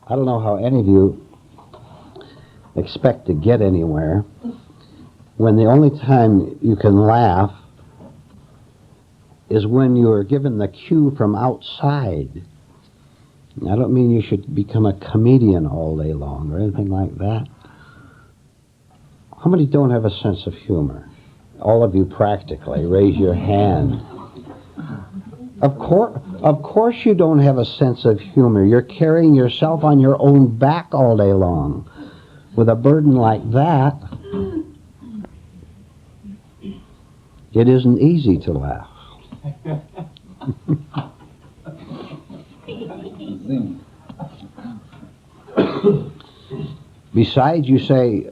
I don't know how any of you expect to get anywhere when the only time you can laugh is when you are given the cue from outside. I don't mean you should become a comedian all day long or anything like that. How many don't have a sense of humor? All of you practically, raise your hand. Of course you don't have a sense of humor. You're carrying yourself on your own back all day long. With a burden like that, it isn't easy to laugh. Besides, you say,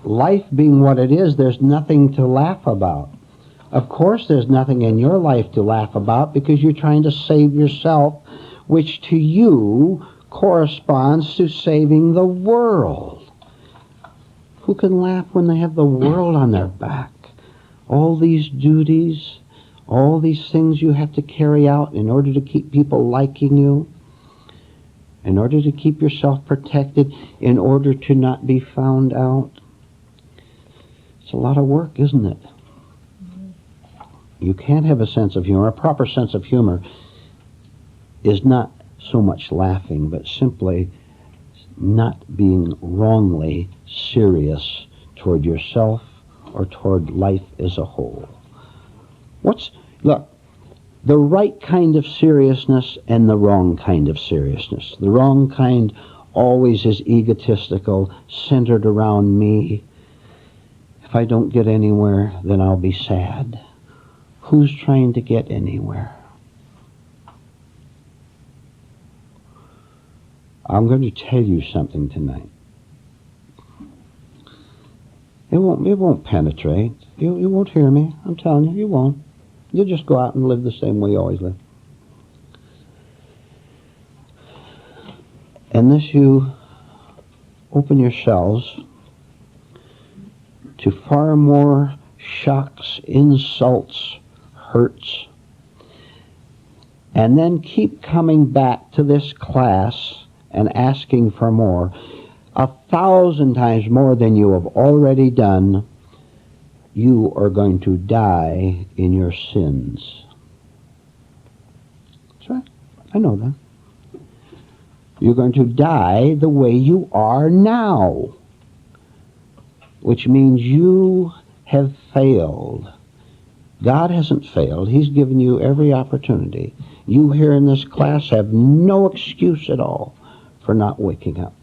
life being what it is, there's nothing to laugh about. Of course there's nothing in your life to laugh about because you're trying to save yourself, which to you corresponds to saving the world. Who can laugh when they have the world on their back? All these duties, all these things you have to carry out in order to keep people liking you, in order to keep yourself protected, in order to not be found out. It's a lot of work, isn't it? You can't have a sense of humor. A proper sense of humor is not so much laughing, but simply not being wrongly serious toward yourself or toward life as a whole. Look, the right kind of seriousness and the wrong kind of seriousness. The wrong kind always is egotistical, centered around me. If I don't get anywhere, then I'll be sad. Who's trying to get anywhere? I'm going to tell you something tonight. It won't penetrate. You won't hear me. I'm telling you, you won't. You'll just go out and live the same way you always live. Unless you open yourselves to far more shocks, insults, hurts, and then keep coming back to this class and asking for more, 1,000 times more than you have already done, you are going to die in your sins. That's right. I know that. You're going to die the way you are now, which means you have failed. God hasn't failed. He's given you every opportunity. You here in this class have no excuse at all for not waking up.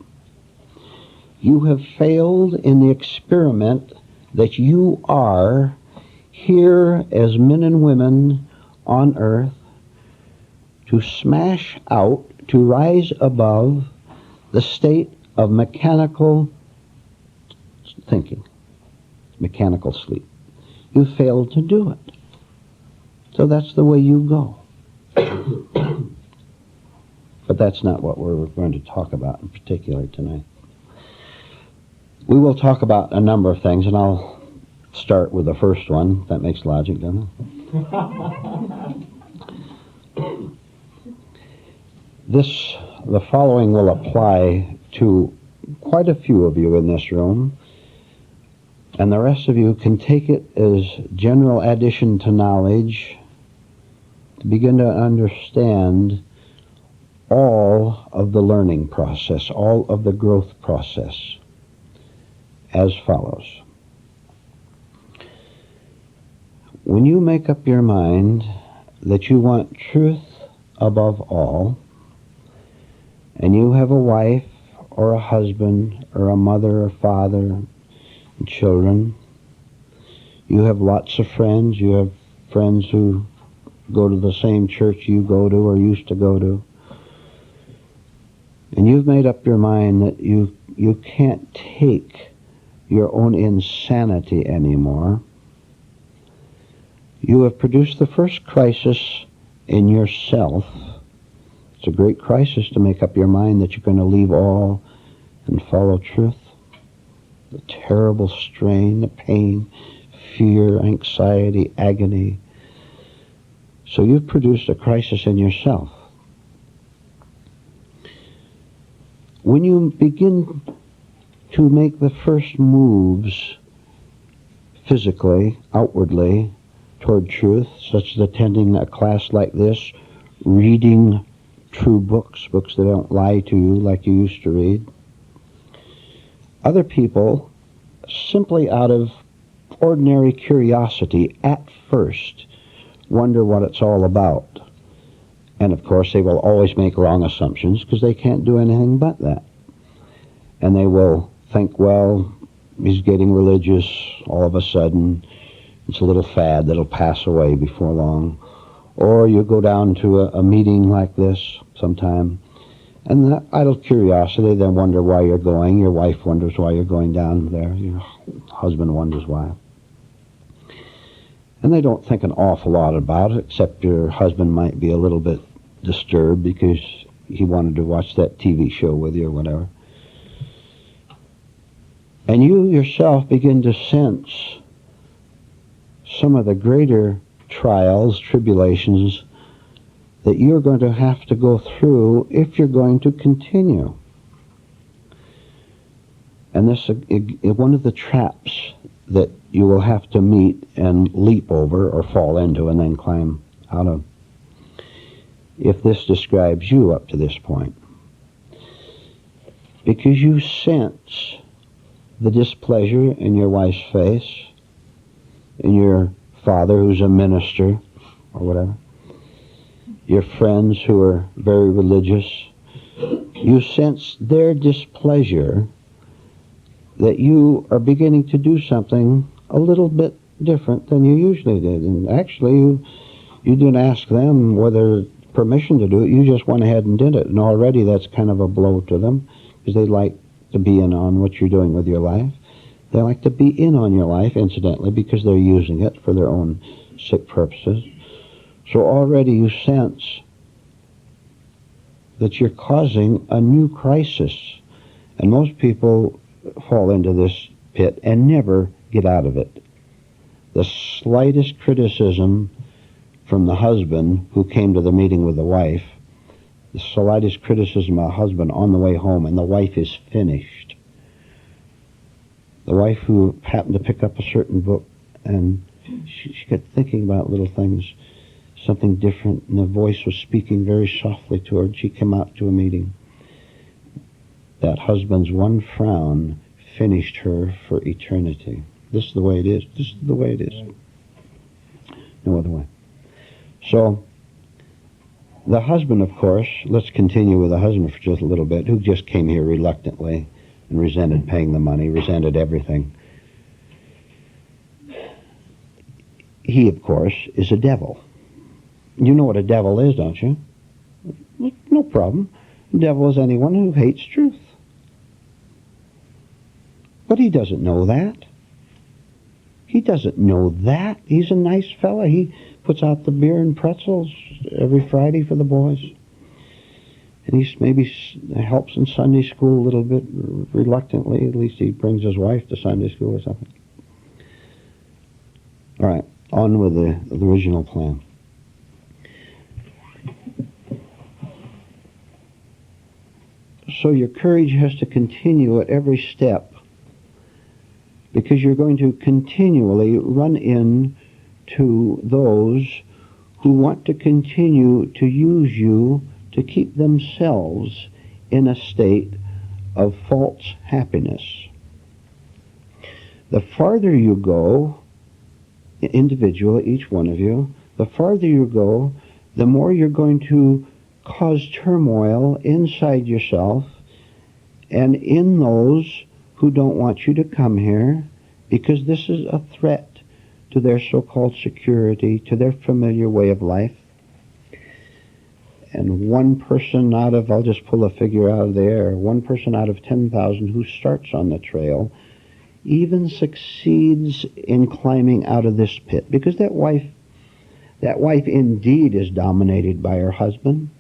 You have failed in the experiment that you are here as men and women on earth to smash out, to rise above the state of mechanical thinking, mechanical sleep. You failed to do it. So that's the way you go. But that's not what we're going to talk about in particular tonight. We will talk about a number of things, and I'll start with the first one. That makes logic, doesn't it? The following will apply to quite a few of you in this room, and the rest of you can take it as general addition to knowledge to begin to understand all of the learning process, all of the growth process, as follows. When you make up your mind that you want truth above all, and you have a wife or a husband or a mother or father and children, you have lots of friends, you have friends who go to the same church you go to or used to go to, and you've made up your mind that you can't take your own insanity anymore, you have produced the first crisis in yourself. It's a great crisis to make up your mind that you're going to leave all and follow truth. The terrible strain, the pain, fear, anxiety, agony. So you've produced a crisis in yourself. when you begin to make the first moves physically, outwardly, toward truth, such as attending a class like this, reading true books, books that don't lie to you like you used to read, other people, simply out of ordinary curiosity at first, wonder what it's all about. And of course they will always make wrong assumptions because they can't do anything but that. And they will think, well, he's getting religious all of a sudden. It's a little fad that'll pass away before long. Or you go down to a meeting like this sometime, and the idle curiosity, they wonder why you're going. Your wife wonders why you're going down there. Your husband wonders why. And they don't think an awful lot about it, except your husband might be a little bit disturbed because he wanted to watch that TV show with you or whatever. And you yourself begin to sense some of the greater trials, tribulations that you're going to have to go through if you're going to continue. And this is one of the traps that you will have to meet and leap over or fall into and then climb out of, if this describes you up to this point. Because you sense the displeasure in your wife's face, in your father who's a minister or whatever, your friends who are very religious. You sense their displeasure that you are beginning to do something a little bit different than you usually did. And actually, you didn't ask them whether permission to do it. You just went ahead and did it. And already that's kind of a blow to them because they like to be in on what you're doing with your life. They like to be in on your life, incidentally, because they're using it for their own sick purposes. So already you sense that you're causing a new crisis. And most people fall into this pit and never get out of it. The slightest criticism from the husband who came to the meeting with the wife, the slightest criticism of the husband on the way home, and the wife is finished. The wife who happened to pick up a certain book, and she got thinking about little things, something different, and the voice was speaking very softly to her, and she came out to a meeting. That husband's one frown finished her for eternity. This is the way it is. This is the way it is. No other way. So, the husband, of course, let's continue with the husband for just a little bit, who just came here reluctantly and resented paying the money, resented everything. He, of course, is a devil. You know what a devil is, don't you? No problem. A devil is anyone who hates truth. But he doesn't know that. He doesn't know that. He's a nice fella. He puts out the beer and pretzels every Friday for the boys. And he maybe helps in Sunday school a little bit reluctantly. At least he brings his wife to Sunday school or something. All right, on with the original plan. So your courage has to continue at every step, because you're going to continually run into those who want to continue to use you to keep themselves in a state of false happiness. The farther you go, individually, each one of you, the farther you go, the more you're going to cause turmoil inside yourself and in those who don't want you to come here, because this is a threat to their so-called security, to their familiar way of life. And one person out of, I'll just pull a figure out of the air, one person out of 10,000 who starts on the trail even succeeds in climbing out of this pit, because that wife indeed is dominated by her husband.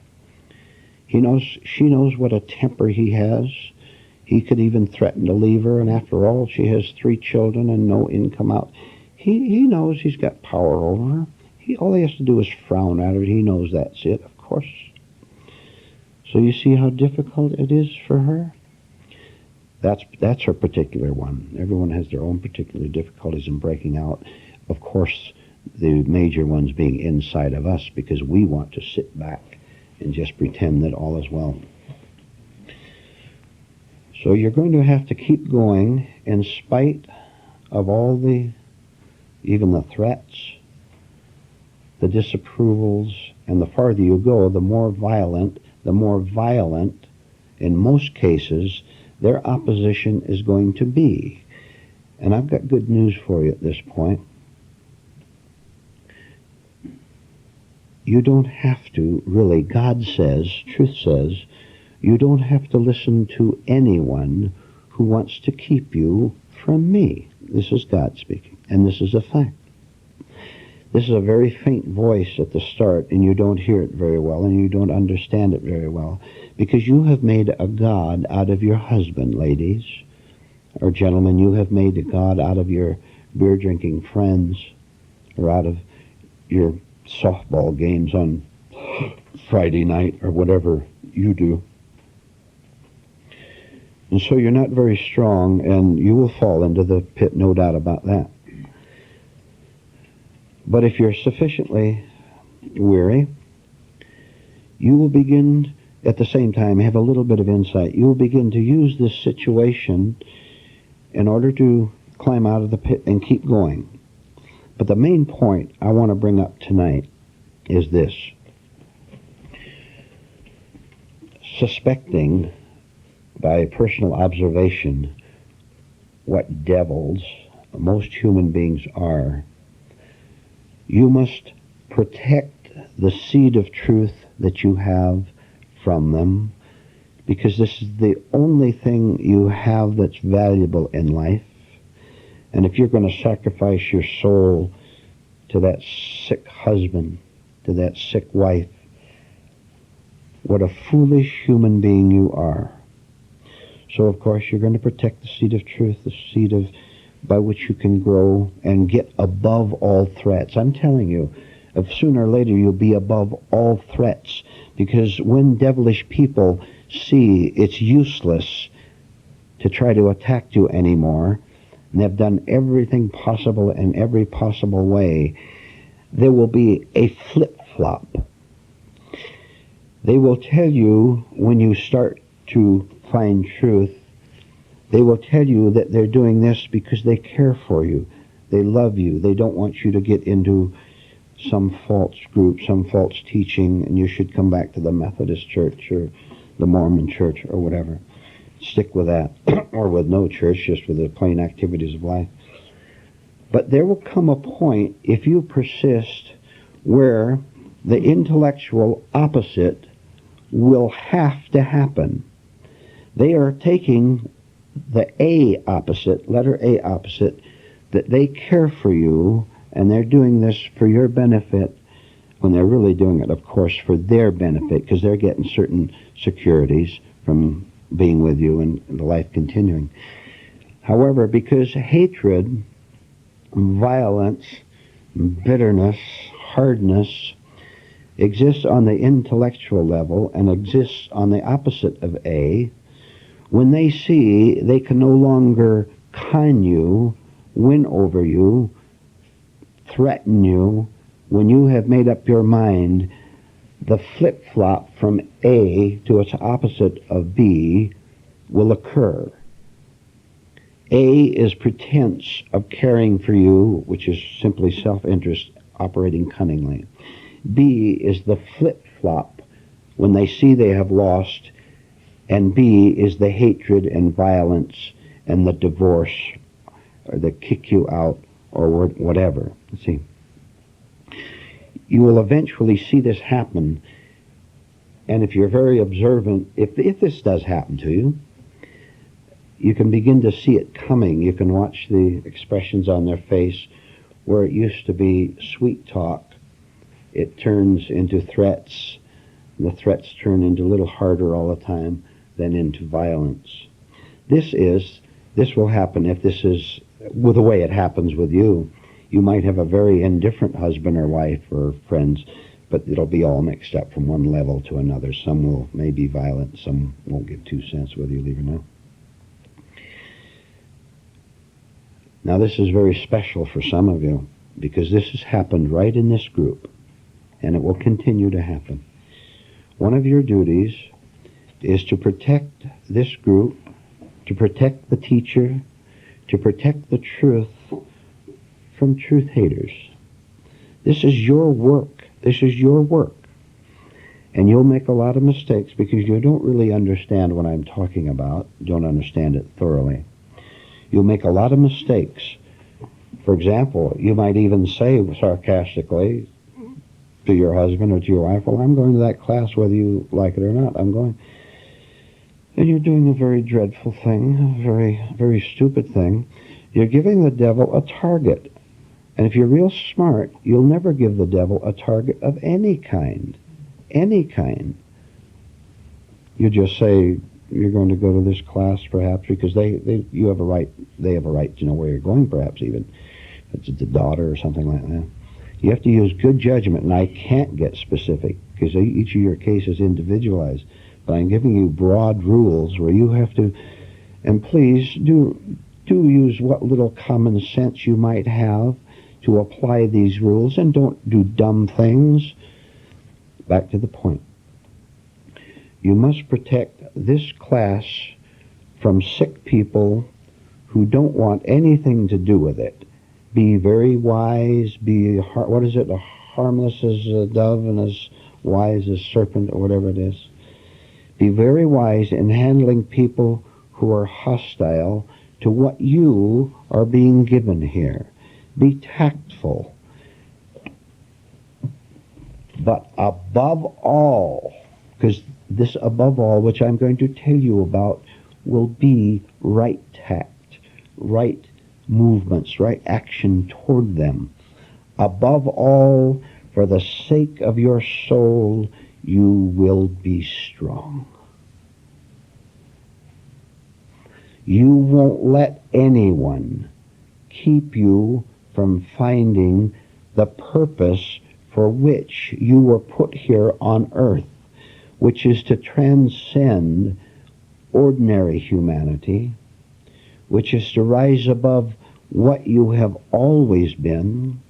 She knows what a temper he has. He could even threaten to leave her, and after all, she has 3 children and no income out. He knows he's got power over her. All he has to do is frown at her. He knows that's it, of course. So you see how difficult it is for her? That's her particular one. Everyone has their own particular difficulties in breaking out. Of course, the major ones being inside of us, because we want to sit back and just pretend that all is well. So you're going to have to keep going in spite of all even the threats, the disapprovals, and the farther you go, the more violent, in most cases, their opposition is going to be. And I've got good news for you at this point. You don't have to, really, God says, truth says, you don't have to listen to anyone who wants to keep you from me. This is God speaking, and this is a fact. This is a very faint voice at the start, and you don't hear it very well, and you don't understand it very well, because you have made a god out of your husband, ladies, or gentlemen. You have made a god out of your beer-drinking friends, or out of your softball games on Friday night, or whatever you do. And so you're not very strong, and you will fall into the pit, no doubt about that. But if you're sufficiently weary, you will begin, at the same time, have a little bit of insight. You will begin to use this situation in order to climb out of the pit and keep going. But the main point I want to bring up tonight is this. Suspecting by personal observation what devils most human beings are, you must protect the seed of truth that you have from them, because this is the only thing you have that's valuable in life. And if you're going to sacrifice your soul to that sick husband, to that sick wife, what a foolish human being you are. So, of course, you're going to protect the seed of truth, the seed of by which you can grow and get above all threats. I'm telling you, sooner or later you'll be above all threats, because when devilish people see it's useless to try to attack you anymore, and they've done everything possible in every possible way, there will be a flip-flop. They will tell you, when you start to find truth, they will tell you that they're doing this because they care for you. They love you. They don't want you to get into some false group, some false teaching, and you should come back to the Methodist Church or the Mormon Church or whatever. Stick with that. Or with no church, just with the plain activities of life. But there will come a point, if you persist, where the intellectual opposite will have to happen. They are taking the A opposite, letter A opposite, that they care for you, and they're doing this for your benefit, when they're really doing it, of course, for their benefit, because they're getting certain securities from being with you and the life continuing. However, because hatred, violence, bitterness, hardness exists on the intellectual level and exists on the opposite of A, when they see they can no longer con you, win over you, threaten you, when you have made up your mind, the flip-flop from A to its opposite of B will occur. A is pretense of caring for you, which is simply self-interest operating cunningly. B is the flip-flop when they see they have lost, and B is the hatred and violence and the divorce or the kick you out or whatever. See, you will eventually see this happen, and if you're very observant, if this does happen to you, you can begin to see it coming. You can watch the expressions on their face where it used to be sweet talk. It turns into threats. The threats turn into a little harder all the time, then into violence. This will happen if this is with the way it happens with you. You might have a very indifferent husband or wife or friends, but it'll be all mixed up from one level to another. Some will may be violent, some won't give 2 cents whether you leave or not. Now this is very special for some of you because this has happened right in this group, and it will continue to happen. One of your duties is to protect this group, to protect the teacher, to protect the truth from truth haters. This is your work. This is your work. And you'll make a lot of mistakes because you don't really understand what I'm talking about, don't understand it thoroughly. You'll make a lot of mistakes. For example, you might even say sarcastically to your husband or to your wife, well, I'm going to that class whether you like it or not. I'm going. And you're doing a very dreadful thing, a very, very stupid thing. You're giving the devil a target. And if you're real smart, you'll never give the devil a target of any kind. Any kind. You just say you're going to go to this class perhaps because you have a right, they have a right to know where you're going perhaps even. It's the daughter or something like that. You have to use good judgment, and I can't get specific because each of your cases is individualized. But I'm giving you broad rules where you have to, and please do use what little common sense you might have to apply these rules, and don't do dumb things. Back to the point. You must protect this class from sick people who don't want anything to do with it. Be very wise, harmless as a dove and as wise as serpent, or whatever it is. Be very wise in handling people who are hostile to what you are being given here. Be tactful. But above all, because this above all, which I'm going to tell you about, will be right tact, right movements, right action toward them. Above all, for the sake of your soul, you will be strong. You won't let anyone keep you from finding the purpose for which you were put here on earth, which is to transcend ordinary humanity, which is to rise above what you have always been,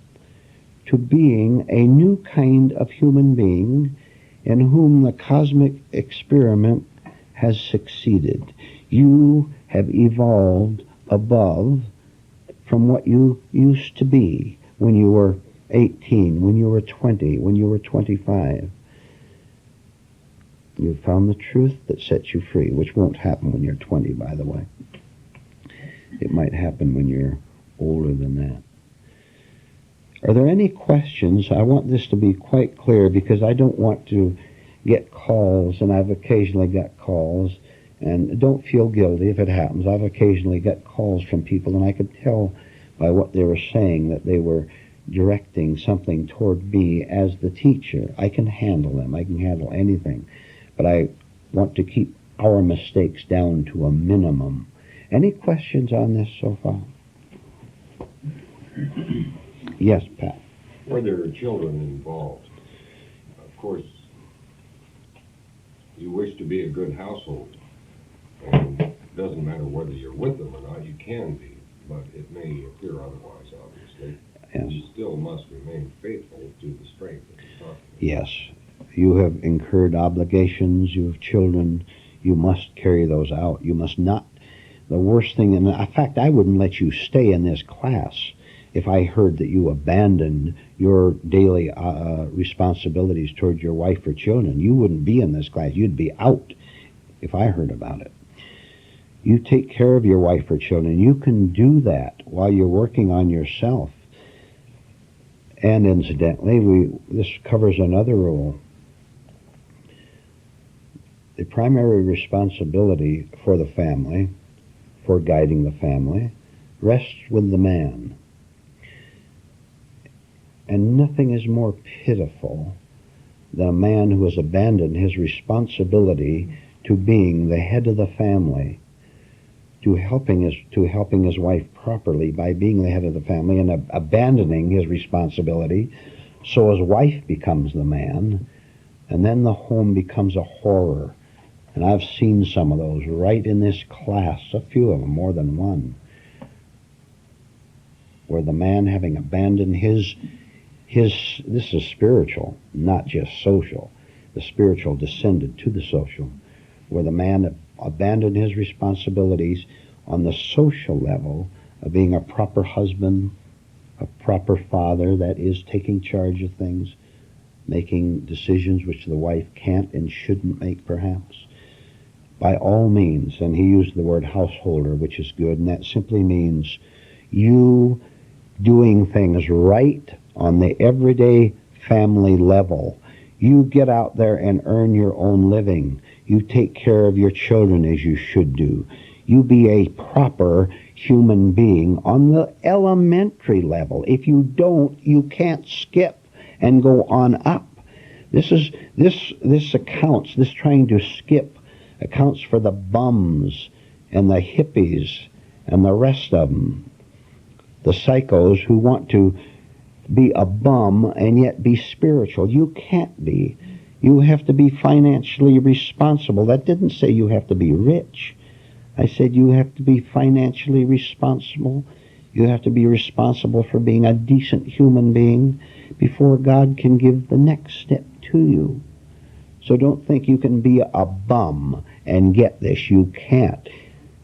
to being a new kind of human being in whom the cosmic experiment has succeeded. You have evolved above from what you used to be when you were 18, when you were 20, when you were 25. You found the truth that sets you free, which won't happen when you're 20, by the way. It might happen when you're older than that. Are there any questions? I want this to be quite clear because I don't want to get calls, and I've occasionally got calls, and don't feel guilty if it happens. I've occasionally got calls from people, and I could tell by what they were saying that they were directing something toward me as the teacher. I can handle them. I can handle anything. But I want to keep our mistakes down to a minimum. Any questions on this so far? Yes, Pat. Where there are children involved, of course, you wish to be a good household. And it doesn't matter whether you're with them or not, you can be, but it may appear otherwise, obviously. Yes. You still must remain faithful to the strength that you're talking about. Yes. You have incurred obligations, you have children, you must carry those out. You must not. The worst thing, in fact, I wouldn't let you stay in this class if I heard that you abandoned your daily responsibilities toward your wife or children. You wouldn't be in this class. You'd be out if I heard about it. You take care of your wife or children. You can do that while you're working on yourself. And incidentally, this covers another rule. The primary responsibility for the family, for guiding the family, rests with the man. And nothing is more pitiful than a man who has abandoned his responsibility to being the head of the family, to helping his wife properly by being the head of the family, and abandoning his responsibility so his wife becomes the man, and then the home becomes a horror. And I've seen some of those right in this class, a few of them, more than one. where the man, having abandoned his this is spiritual, not just social. The spiritual descended to the social, where the man abandoned his responsibilities on the social level of being a proper husband, a proper father, that is, taking charge of things, making decisions which the wife can't and shouldn't make, perhaps. By all means, and he used the word householder, which is good, and that simply means you doing things right on the everyday family level. You get out there and earn your own living. You take care of your children as you should do. You be a proper human being on the elementary level. If you don't, you can't skip and go on up. This accounts, this trying to skip accounts for the bums and the hippies and the rest of them. The psychos who want to be a bum and yet be spiritual. You can't be. You have to be financially responsible. That didn't say you have to be rich. I said you have to be financially responsible. You have to be responsible for being a decent human being before God can give the next step to you. So don't think you can be a bum and get this. You can't.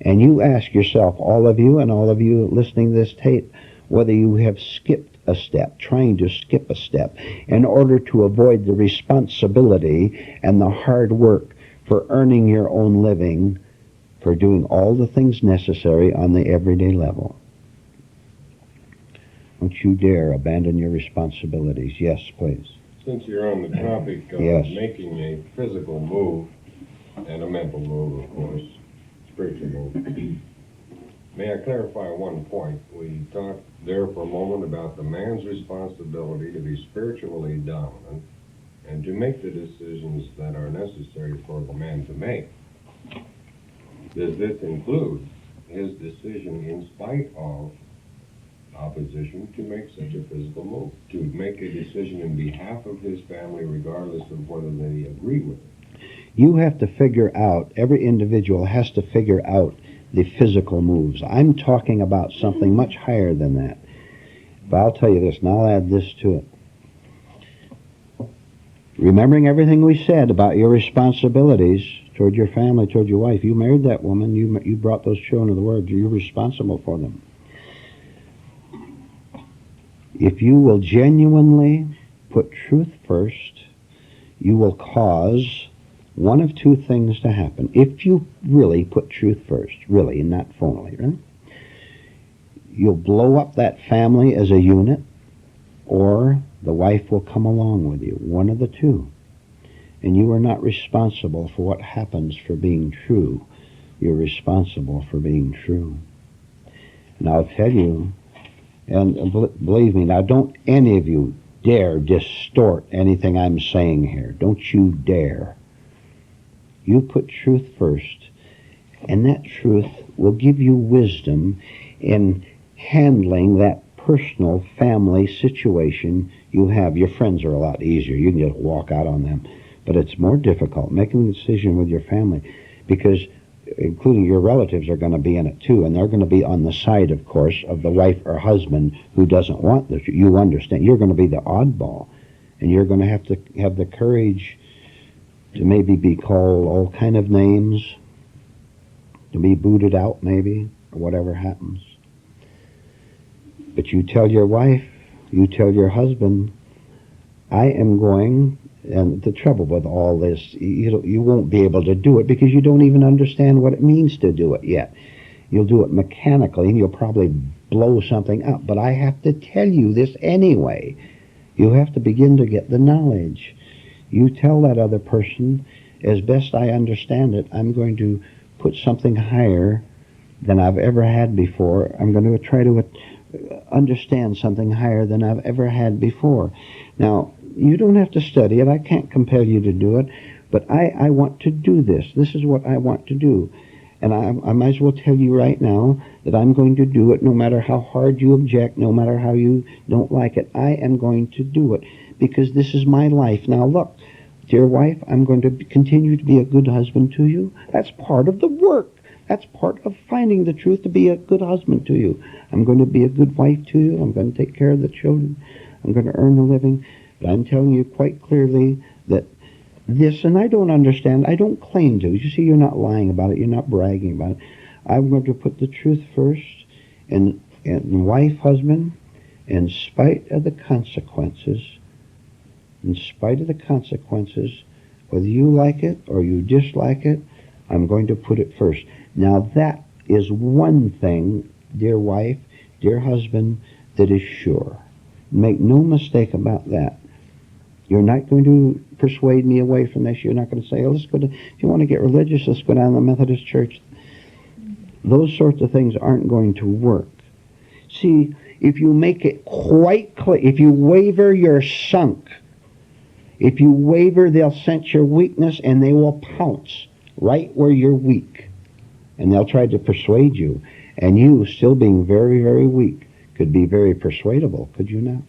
And you ask yourself, all of you and all of you listening to this tape, whether you have skipped a step, trying to skip a step, in order to avoid the responsibility and the hard work for earning your own living, for doing all the things necessary on the everyday level. Don't you dare abandon your responsibilities. Yes, please. Since you're on the topic of making a physical move, and a mental move, of course, spiritual move, may I clarify one point? We talked there for a moment about the man's responsibility to be spiritually dominant and to make the decisions that are necessary for the man to make. Does this include his decision, in spite of opposition, to make such a physical move, to make a decision in behalf of his family regardless of whether they agree with it? You have to figure out, every individual has to figure out the physical moves. I'm talking about something much higher than that. But I'll tell you this, and I'll add this to it. Remembering everything we said about your responsibilities toward your family, toward your wife, you married that woman, you brought those children to the world, you're responsible for them. If you will genuinely put truth first, you will cause one of two things to happen. If you really put truth first, really, and not phonily, right? You'll blow up that family as a unit, or the wife will come along with you, one of the two. And you are not responsible for what happens for being true. You're responsible for being true. And I'll tell you, and believe me, now don't any of you dare distort anything I'm saying here. Don't you dare. You put truth first, and that truth will give you wisdom in handling that personal family situation you have. Your friends are a lot easier. You can just walk out on them. But it's more difficult making a decision with your family, because including your relatives are going to be in it too, and they're going to be on the side, of course, of the wife or husband who doesn't want this. You understand. You're going to be the oddball, and you're going to have the courage to maybe be called all kind of names, to be booted out maybe, or whatever happens. But you tell your wife, you tell your husband, I am going, and the trouble with all this, you won't be able to do it because you don't even understand what it means to do it yet. You'll do it mechanically, and you'll probably blow something up. But I have to tell you this anyway. You have to begin to get the knowledge. You tell that other person, as best I understand it, I'm going to put something higher than I've ever had before. I'm going to try to understand something higher than I've ever had before. Now, you don't have to study it. I can't compel you to do it. But I want to do this. This is what I want to do. And I might as well tell you right now that I'm going to do it no matter how hard you object, no matter how you don't like it. I am going to do it because this is my life. Now look, dear wife, I'm going to continue to be a good husband to you. That's part of the work. That's part of finding the truth, to be a good husband to you. I'm going to be a good wife to you. I'm going to take care of the children. I'm going to earn a living. But I'm telling you quite clearly that this, and I don't understand, I don't claim to. You see, you're not lying about it. You're not bragging about it. I'm going to put the truth first. And wife, husband, in spite of the consequences, whether you like it or you dislike it, I'm going to put it first. Now that is one thing, dear wife, dear husband, that is sure. Make no mistake about that. You're not going to persuade me away from this. You're not going to say, oh, if you want to get religious, let's go down to the Methodist Church. Those sorts of things aren't going to work. See, if you make it quite clear, if you waver, you're sunk. If you waver, they'll sense your weakness and they will pounce right where you're weak. And they'll try to persuade you. And you, still being very, very weak, could be very persuadable, could you not?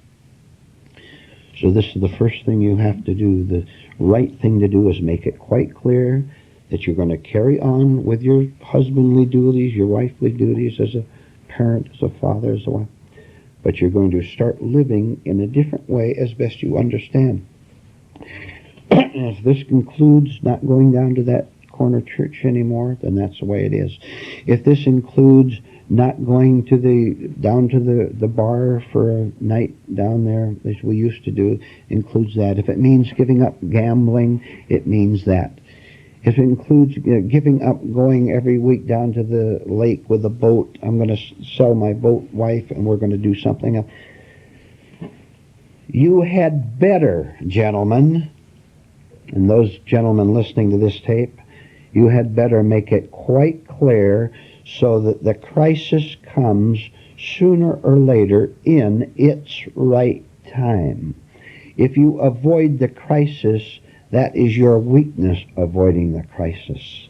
So this is the first thing you have to do. The right thing to do is make it quite clear that you're going to carry on with your husbandly duties, your wifely duties as a parent, as a father, as a wife. But you're going to start living in a different way as best you understand. If this includes not going down to that corner church anymore, then that's the way it is. If this includes not going down to the bar for a night down there, as we used to do, includes that. If it means giving up gambling, it means that. If it includes giving up going every week down to the lake with a boat, I'm going to sell my boat, wife, and we're going to do something else. You had better, gentlemen, and those gentlemen listening to this tape, you had better make it quite clear so that the crisis comes sooner or later in its right time. If you avoid the crisis, that is your weakness, avoiding the crisis.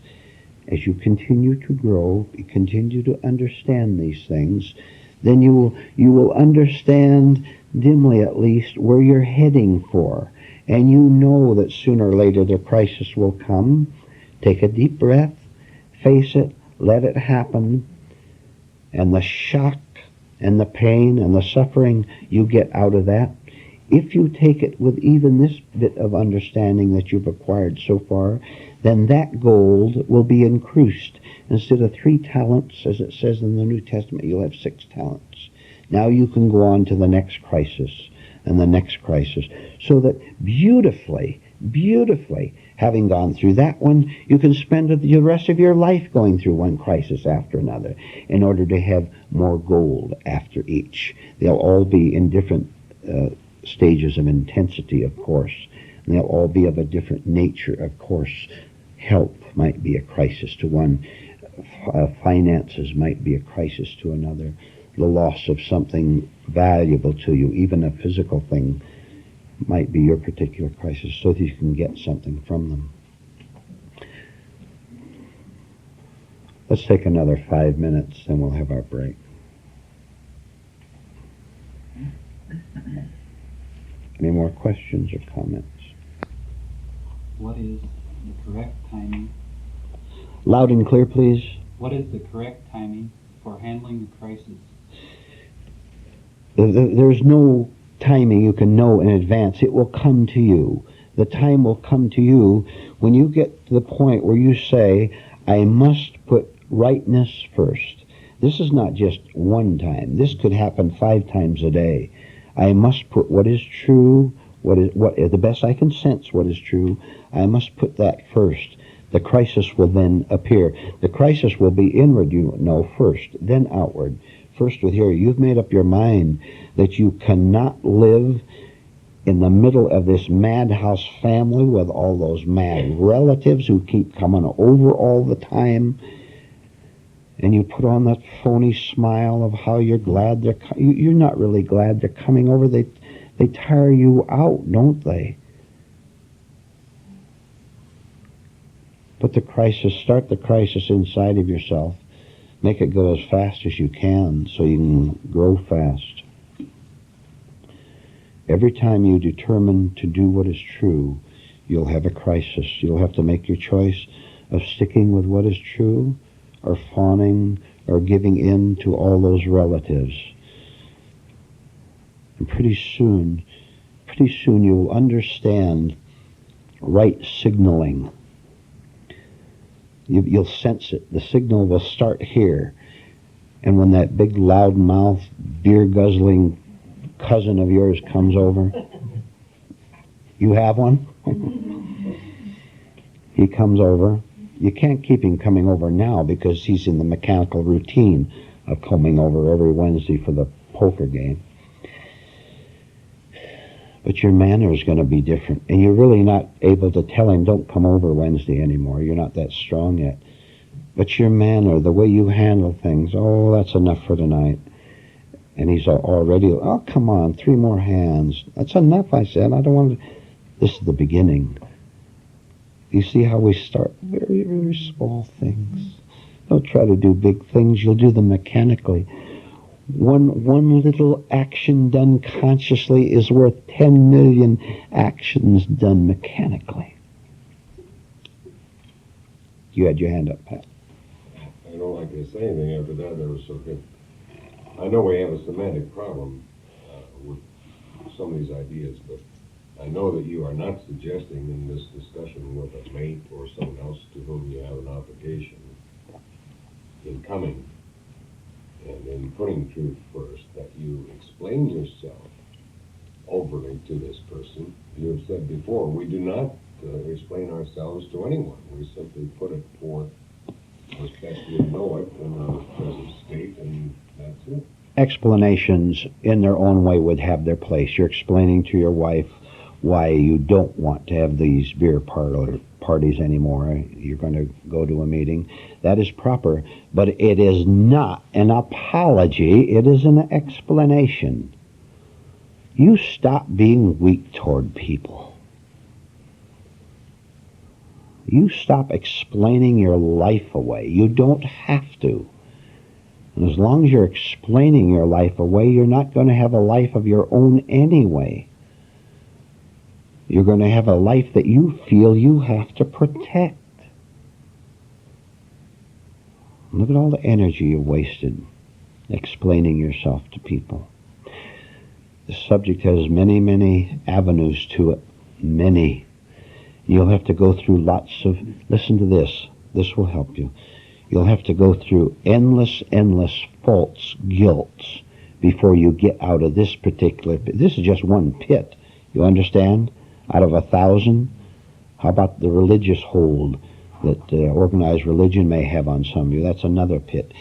As you continue to grow, you continue to understand these things, then you will understand, dimly at least, where you're heading for. And you know that sooner or later the crisis will come. Take a deep breath, face it, let it happen, and the shock and the pain and the suffering you get out of that, if you take it with even this bit of understanding that you've acquired so far, then that gold will be increased. Instead of 3 talents, as it says in the New Testament, you'll have 6 talents. Now you can go on to the next crisis and the next crisis. So that beautifully, having gone through that one, you can spend the rest of your life going through one crisis after another in order to have more gold after each. They'll all be in different stages of intensity, of course. And they'll all be of a different nature, of course. Health might be a crisis to one. Finances might be a crisis to another. The loss of something valuable to you, even a physical thing, might be your particular crisis, so that you can get something from them. Let's take another 5 minutes, then we'll have our break. Any more questions or comments? What is the correct timing? Loud and clear, please. What is the correct timing for handling the crisis? There's no timing you can know in advance. It will come to you. The time will come to you when you get to the point where you say, I must put rightness first. This is not just one time. This could happen 5 times a day. I must put what is true, the best I can sense what is true, I must put that first. The crisis will then appear. The crisis will be inward, you know, first, then outward. First with here, you've made up your mind that you cannot live in the middle of this madhouse family with all those mad relatives who keep coming over all the time, and you put on that phony smile of how you're glad they're you're not really glad they're coming over. They tire you out, don't they? Start the crisis inside of yourself. Make it go as fast as you can so you can grow fast. Every time you determine to do what is true, you'll have a crisis. You'll have to make your choice of sticking with what is true or fawning or giving in to all those relatives. And pretty soon you'll understand right signaling. You'll sense it. The signal will start here. And when that big loudmouth, beer-guzzling cousin of yours comes over, you have one? He comes over. You can't keep him coming over now because he's in the mechanical routine of coming over every Wednesday for the poker game. But your manner is going to be different. And you're really not able to tell him, don't come over Wednesday anymore. You're not that strong yet. But your manner, the way you handle things, oh, that's enough for tonight. And he's already, oh, come on, 3 more hands. That's enough, I said. I don't want to. This is the beginning. You see how we start? Very, very small things. Don't try to do big things. You'll do them mechanically. One little action done consciously is worth 10 million actions done mechanically. You had your hand up, Pat. I don't like to say anything after that. That was so good. I know we have a semantic problem with some of these ideas, but I know that you are not suggesting in this discussion with a mate or someone else to whom you have an obligation in coming and in putting truth first, that you explain yourself overly to this person. You have said before, we do not explain ourselves to anyone. We simply put it forth as best we know it in our present state, and that's it. Explanations in their own way would have their place. You're explaining to your wife why you don't want to have these beer parties anymore. You're going to go to a meeting. That is proper, but it is not an apology. It is an explanation. You stop being weak toward people. You stop explaining your life away. You don't have to. And as long as you're explaining your life away, you're not going to have a life of your own anyway. You're going to have a life that you feel you have to protect. Look at all the energy you wasted explaining yourself to people. The subject has many, many avenues to it. Many. You'll have to go through lots of... Listen to this. This will help you. You'll have to go through endless false guilts before you get out of this particular pit. This is just one pit. You understand? Out of 1,000. How about the religious hold that organized religion may have on some of you? That's another pit.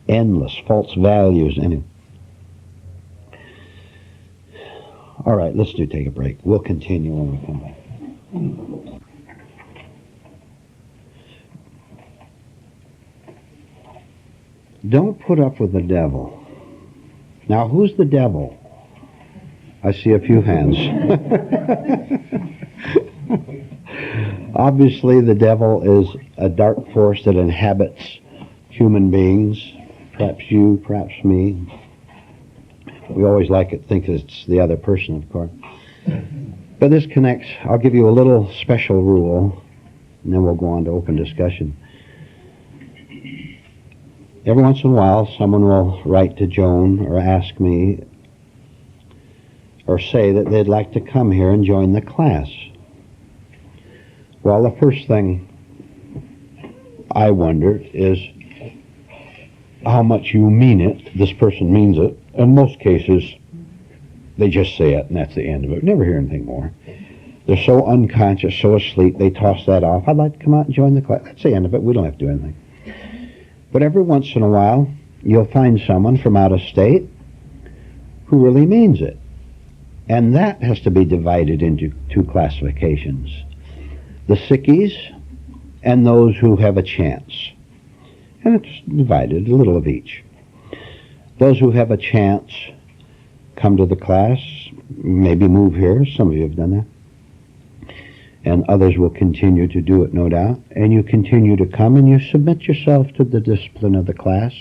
Endless false values. All right, let's take a break. We'll continue when we come back. Don't put up with the devil. Now, who's the devil? I see a few hands. Obviously, the devil is a dark force that inhabits human beings. Perhaps you, perhaps me. We always like to think it's the other person, of course. But this connects. I'll give you a little special rule, and then we'll go on to open discussion. Every once in a while, someone will write to Joan or ask me or say that they'd like to come here and join the class. Well, the first thing I wonder is how much you mean it. This person means it. In most cases, they just say it, and that's the end of it. Never hear anything more. They're so unconscious, so asleep, they toss that off. I'd like to come out and join the class. That's the end of it. We don't have to do anything. But every once in a while, you'll find someone from out of state who really means it. And that has to be divided into 2 classifications. The sickies and those who have a chance. And it's divided, a little of each. Those who have a chance come to the class, maybe move here. Some of you have done that. And others will continue to do it, no doubt. And you continue to come and you submit yourself to the discipline of the class.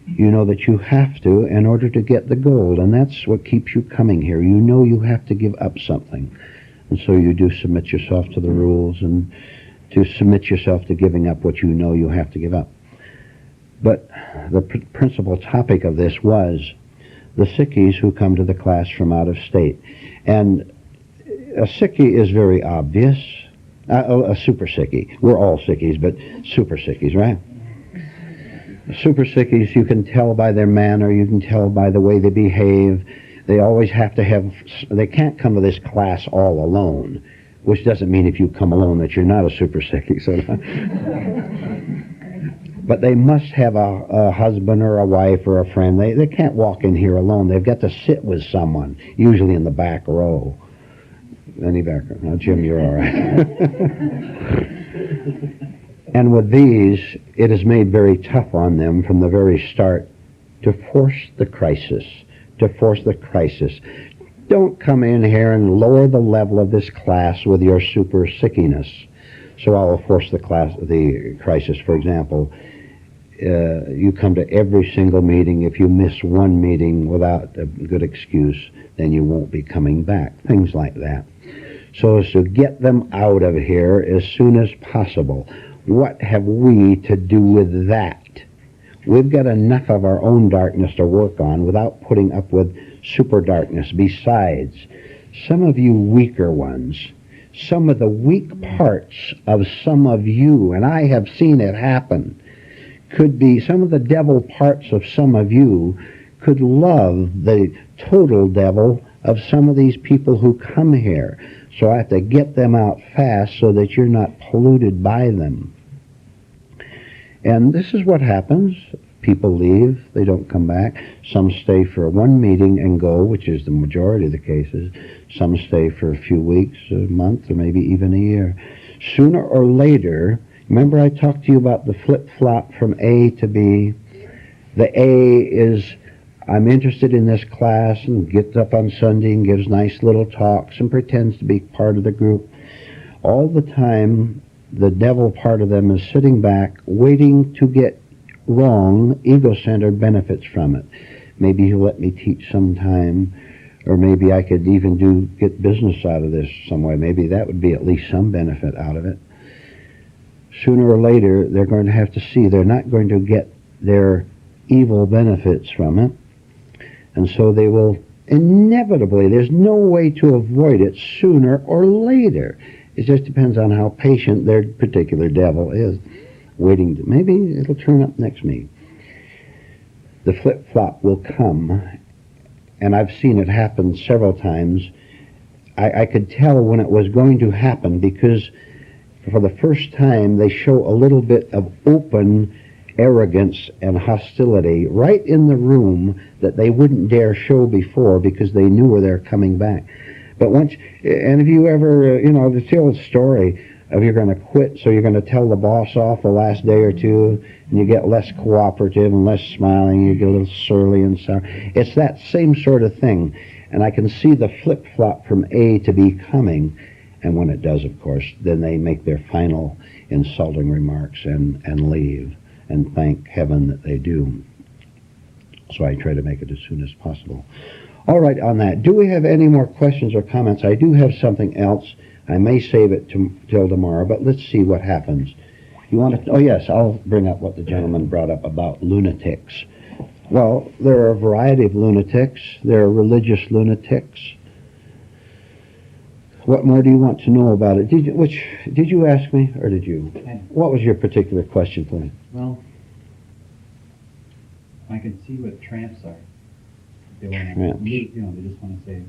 You know that you have to in order to get the gold, and that's what keeps you coming here. You know you have to give up something. And so you do submit yourself to the rules, and to submit yourself to giving up what you know you have to give up. But the principal topic of this was the sickies who come to the class from out of state. And a sickie is very obvious. A super sickie. We're all sickies, but super sickies, right? Super sickies, you can tell by their manner, you can tell by the way they behave. They always have to have, they can't come to this class all alone, which doesn't mean if you come alone that you're not a super sickie. So, but they must have a husband or a wife or a friend. They can't walk in here alone. They've got to sit with someone, usually in the back row. Any background? Now, Jim, you're all right. And with these, it is made very tough on them from the very start to force the crisis. Don't come in here and lower the level of this class with your super sickiness. So I will force the crisis. For example, you come to every single meeting. If you miss one meeting without a good excuse, then you won't be coming back. Things like that. So as to get them out of here as soon as possible. What have we to do with that? We've got enough of our own darkness to work on without putting up with super darkness. Besides, some of you weaker ones, some of the weak parts of some of you, and I have seen it happen, could be some of the devil parts of some of you could love the total devil of some of these people who come here. So I have to get them out fast so that you're not polluted by them. And this is what happens. People leave. They don't come back. Some stay for one meeting and go, which is the majority of the cases. Some stay for a few weeks, a month, or maybe even a year. Sooner or later, remember I talked to you about the flip-flop from A to B? The A is, I'm interested in this class, and gets up on Sunday and gives nice little talks and pretends to be part of the group. All the time, the devil part of them is sitting back, waiting to get wrong, ego-centered benefits from it. Maybe he'll let me teach sometime, or maybe I could even get business out of this some way. Maybe that would be at least some benefit out of it. Sooner or later, they're going to have to see they're not going to get their evil benefits from it. And so they will inevitably, there's no way to avoid it sooner or later. It just depends on how patient their particular devil is. Waiting to, maybe it'll turn up next meeting. The flip-flop will come, and I've seen it happen several times. I could tell when it was going to happen because for the first time they show a little bit of open arrogance and hostility right in the room that they wouldn't dare show before because they knew they're coming back. But once, and if you ever, the old story of you're going to quit, so you're going to tell the boss off the last day or two, and you get less cooperative and less smiling, you get a little surly and sour. It's that same sort of thing. And I can see the flip-flop from A to B coming, and when it does, of course, then they make their final insulting remarks and leave, and thank heaven that they do. So I try to make it as soon as possible. All right, on that, do we have any more questions or comments? I do have something else. I may save it till tomorrow, but let's see what happens. You want to? Oh, yes, I'll bring up what the gentleman brought up about lunatics. Well, there are a variety of lunatics. There are religious lunatics. What more do you want to know about it? Did you ask me, or did you? What was your particular question for me? Well, I can see what tramps are. They want Tramps. to leave, they just want to say,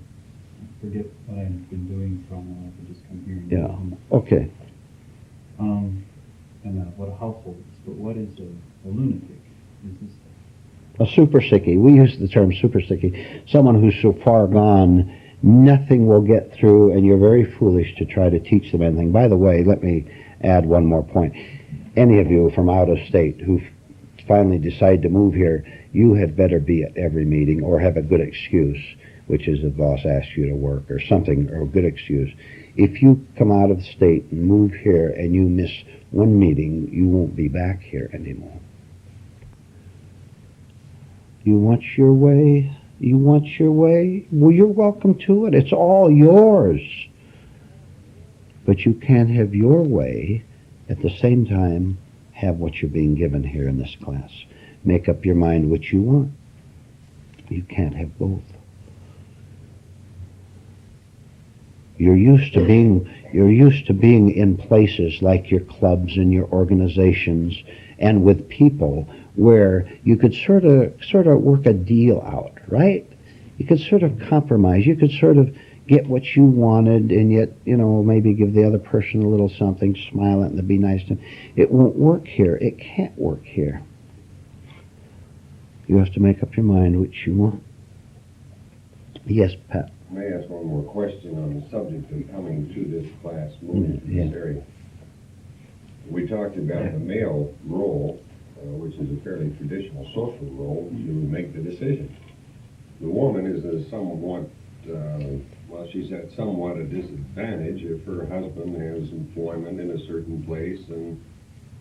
forget what I've been doing for all my life and just come here and Yeah. Okay. And what a household is. But what is a lunatic? Is this A super sickie. We use the term super sickie. Someone who's so far gone, nothing will get through, and you're very foolish to try to teach them anything. By the way, let me add one more point. Any of you from out of state who finally decide to move here, you had better be at every meeting or have a good excuse, which is the boss asks you to work or something, or a good excuse. If you come out of the state and move here and you miss one meeting, you won't be back here anymore. You want your way? You want your way? Well, you're welcome to it. It's all yours. But you can't have your way At the same time, have what you're being given here in this class. Make up your mind which you want. You can't have both. You're used to being in places like your clubs and your organizations and with people where you could sort of work a deal out, right? You could sort of compromise. You could sort of get what you wanted and yet, maybe give the other person a little something, smile at and be nice to them. It won't work here. It can't work here. You have to make up your mind which you want. Yes, Pat. May I ask one more question on the subject of coming to this class, moving to this area? We talked about the male role, which is a fairly traditional social role, to make the decision. The woman is she's at somewhat a disadvantage if her husband has employment in a certain place and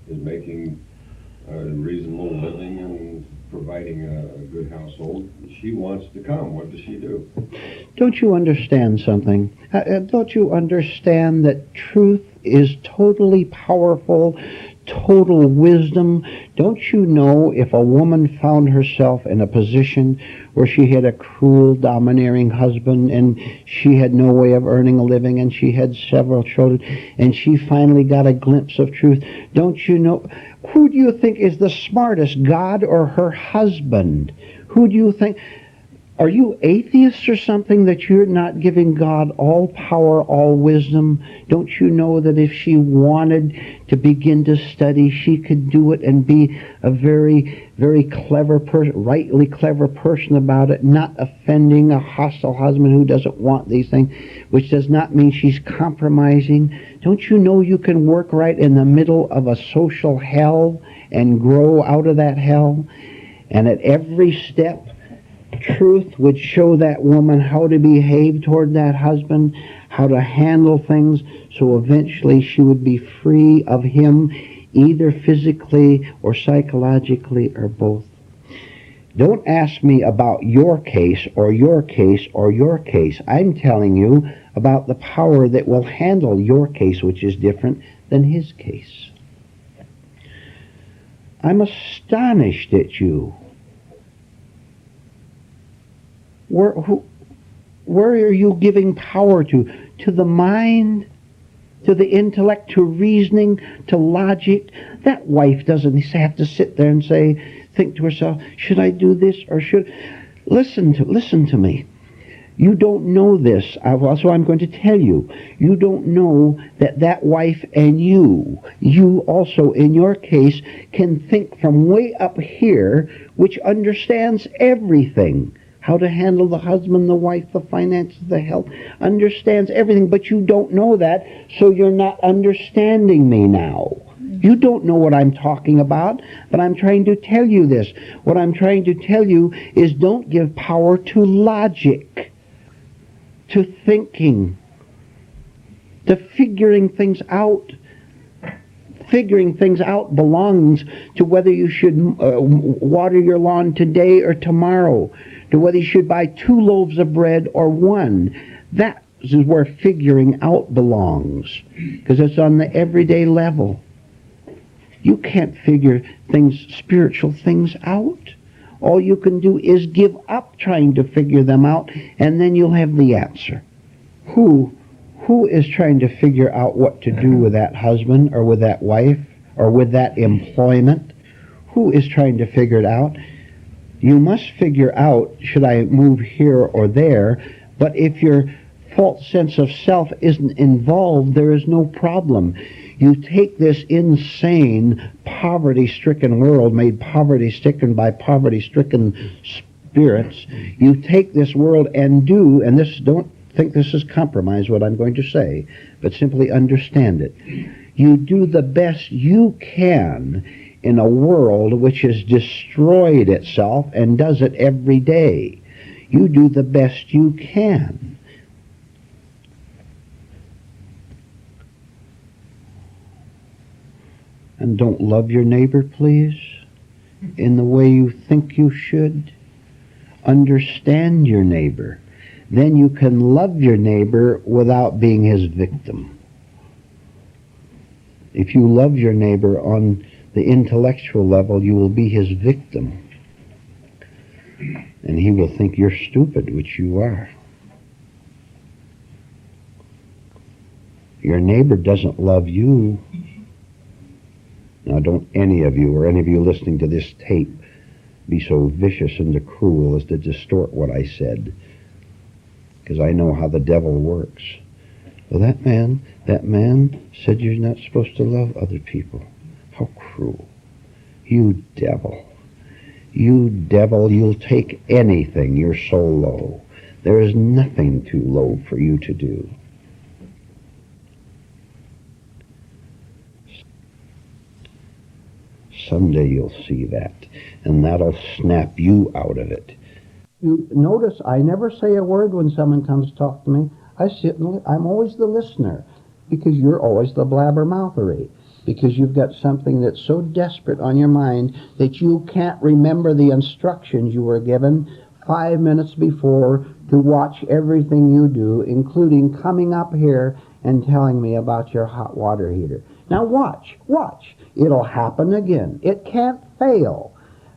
is making a reasonable living and providing a good household. She wants to come. What does she do? Don't you understand something? Don't you understand that truth is totally powerful, total wisdom? Don't you know if a woman found herself in a position where she had a cruel, domineering husband and she had no way of earning a living and she had several children and she finally got a glimpse of truth, don't you know? Who do you think is the smartest, God or her husband? Who do you think? Are you atheists or something that you're not giving God all power, all wisdom? Don't you know that if she wanted to begin to study, she could do it and be a very, very clever person, rightly clever person about it, not offending a hostile husband who doesn't want these things, which does not mean she's compromising? Don't you know you can work right in the middle of a social hell and grow out of that hell? And at every step, truth would show that woman how to behave toward that husband, how to handle things, so eventually she would be free of him, either physically or psychologically or both. Don't ask me about your case or your case or your case. I'm telling you about the power that will handle your case, which is different than his case. I'm astonished at you. Where are you giving power to? To the mind? To the intellect? To reasoning? To logic? That wife doesn't have to sit there and think to herself, should I do this or should... Listen to me. You don't know this, so I'm going to tell you. You don't know that wife and you also in your case can think from way up here, which understands everything. How to handle the husband, the wife, the finances, the health, understands everything, but you don't know that, so you're not understanding me now. You don't know what I'm talking about, but I'm trying to tell you this. What I'm trying to tell you is don't give power to logic, to thinking, to figuring things out. Figuring things out belongs to whether you should water your lawn today or tomorrow, to whether you should buy 2 loaves of bread or 1. That is where figuring out belongs, because it's on the everyday level. You can't figure spiritual things out. All you can do is give up trying to figure them out, and then you'll have the answer. Who is trying to figure out what to do with that husband or with that wife or with that employment? Who is trying to figure it out? You must figure out, should I move here or there? But if your false sense of self isn't involved, there is no problem. You take this insane, poverty-stricken world, made poverty-stricken by poverty-stricken spirits. You take this world and don't think this is compromise, what I'm going to say, but simply understand it. You do the best you can in a world which has destroyed itself and does it every day. You do the best you can. And don't love your neighbor, please, in the way you think you should. Understand your neighbor. Then you can love your neighbor without being his victim. If you love your neighbor on the intellectual level, you will be his victim. And he will think you're stupid, which you are. Your neighbor doesn't love you. Now, don't any of you, or any of you listening to this tape, be so vicious and cruel as to distort what I said, because I know how the devil works. Well, that man said you're not supposed to love other people. How cruel. You devil. You devil, you'll take anything. You're so low. There is nothing too low for you to do. Someday you'll see that, and that'll snap you out of it. You notice I never say a word when someone comes to talk to me. I'm always the listener, because you're always the blabbermouthery, because you've got something that's so desperate on your mind that you can't remember the instructions you were given 5 minutes before to watch everything you do, including coming up here and telling me about your hot water heater. Now watch. It'll happen again. It can't fail.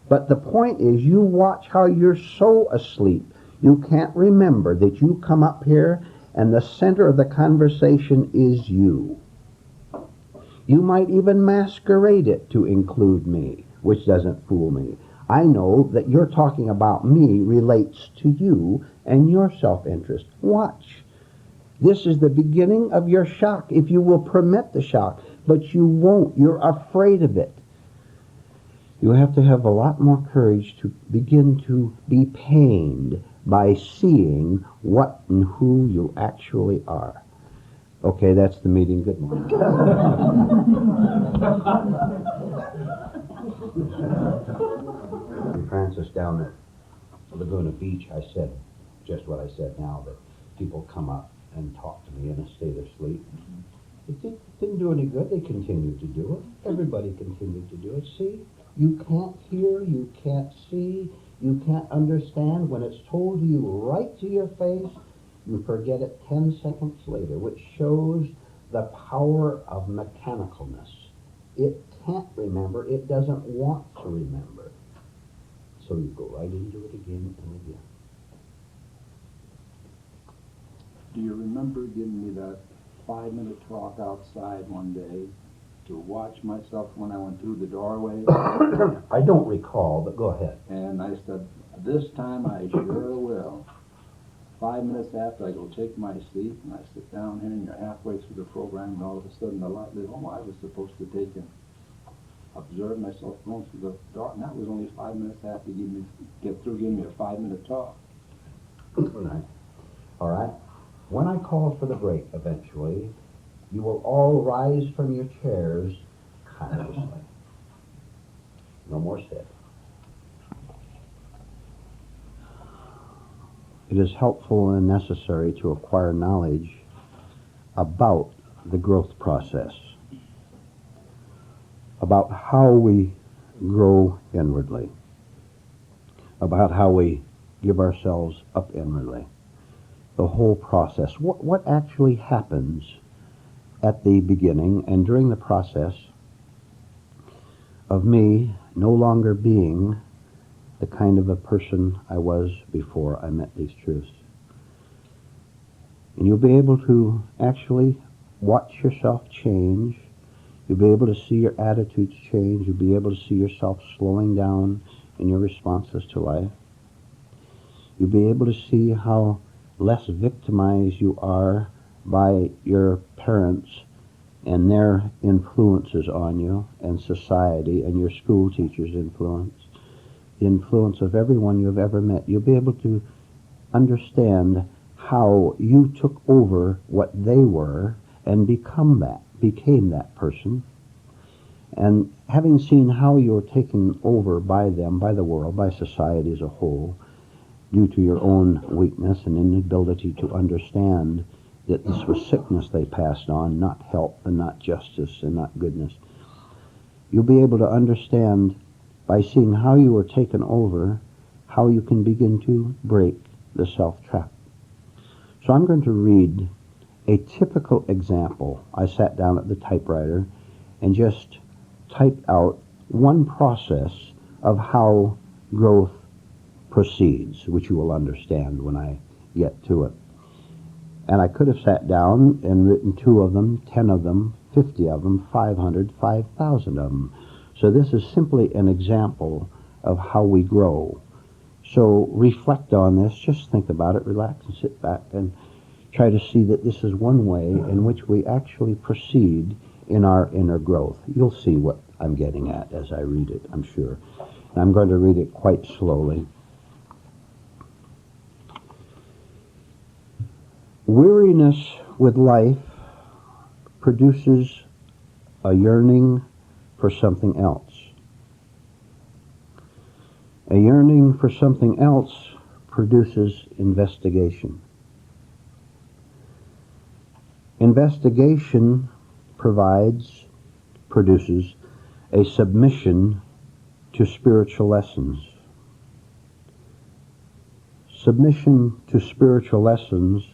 But the point is, you watch how you're so asleep, you can't remember that you come up here and the center of the conversation is you. You might even masquerade it to include me, which doesn't fool me. I know that you're talking about me relates to you and your self-interest. Watch. This is the beginning of your shock, if you will permit the shock, but you won't. You're afraid of it. You have to have a lot more courage to begin to be pained by seeing what and who you actually are. Okay, that's the meeting. Good morning. Francis, down at Laguna Beach, I said just what I said now, that people come up and talk to me in a state of sleep. It didn't do any good. They continued to do it. Everybody continued to do it. See? You can't hear, you can't see, you can't understand. When it's told to you right to your face, you forget it 10 seconds later, which shows the power of mechanicalness. It can't remember. It doesn't want to remember. So you go right into it again and again. Do you remember giving me that 5-minute talk outside one day to watch myself when I went through the doorway? I don't recall, but go ahead. And I said, this time I sure will. 5 minutes after, I go take my seat, and I sit down here, and you're halfway through the program, and all of a sudden the light goes, oh, I was supposed to take and observe myself going through the door, and that was only 5 minutes after you get through giving me a 5-minute talk. All right. When I call for the break eventually, you will all rise from your chairs consciously. No more said. It is helpful and necessary to acquire knowledge about the growth process, about how we grow inwardly, about how we give ourselves up inwardly. The whole process. What actually happens at the beginning and during the process of me no longer being the kind of a person I was before I met these truths. And you'll be able to actually watch yourself change. You'll be able to see your attitudes change. You'll be able to see yourself slowing down in your responses to life. You'll be able to see how less victimized you are by your parents and their influences on you, and society and your school teachers' influence, the influence of everyone you've ever met. You'll be able to understand how you took over what they were and became that person. And having seen how you're taken over by them, by the world, by society as a whole, due to your own weakness and inability to understand that this was sickness they passed on, not help and not justice and not goodness. You'll be able to understand, by seeing how you were taken over, how you can begin to break the self-trap. So I'm going to read a typical example. I sat down at the typewriter and just type out one process of how growth proceeds, which you will understand when I get to it. And I could have sat down and written 2 of them, 10 of them, 50 of them, 500, 5,000 of them. So this is simply an example of how we grow. So reflect on this, just think about it, relax and sit back and try to see that this is one way in which we actually proceed in our inner growth. You'll see what I'm getting at as I read it, I'm sure. And I'm going to read it quite slowly. Weariness with life produces a yearning for something else. A yearning for something else produces investigation. Investigation produces a submission to spiritual lessons. Submission to spiritual lessons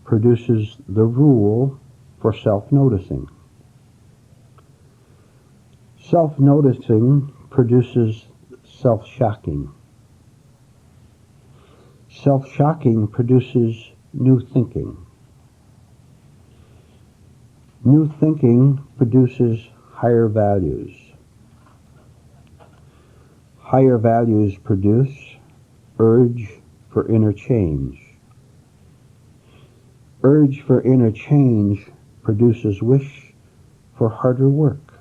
produces the rule for self-noticing. Self-noticing produces self-shocking. Self-shocking produces new thinking. New thinking produces higher values. Higher values produce urge for interchange. Urge for interchange produces wish for harder work.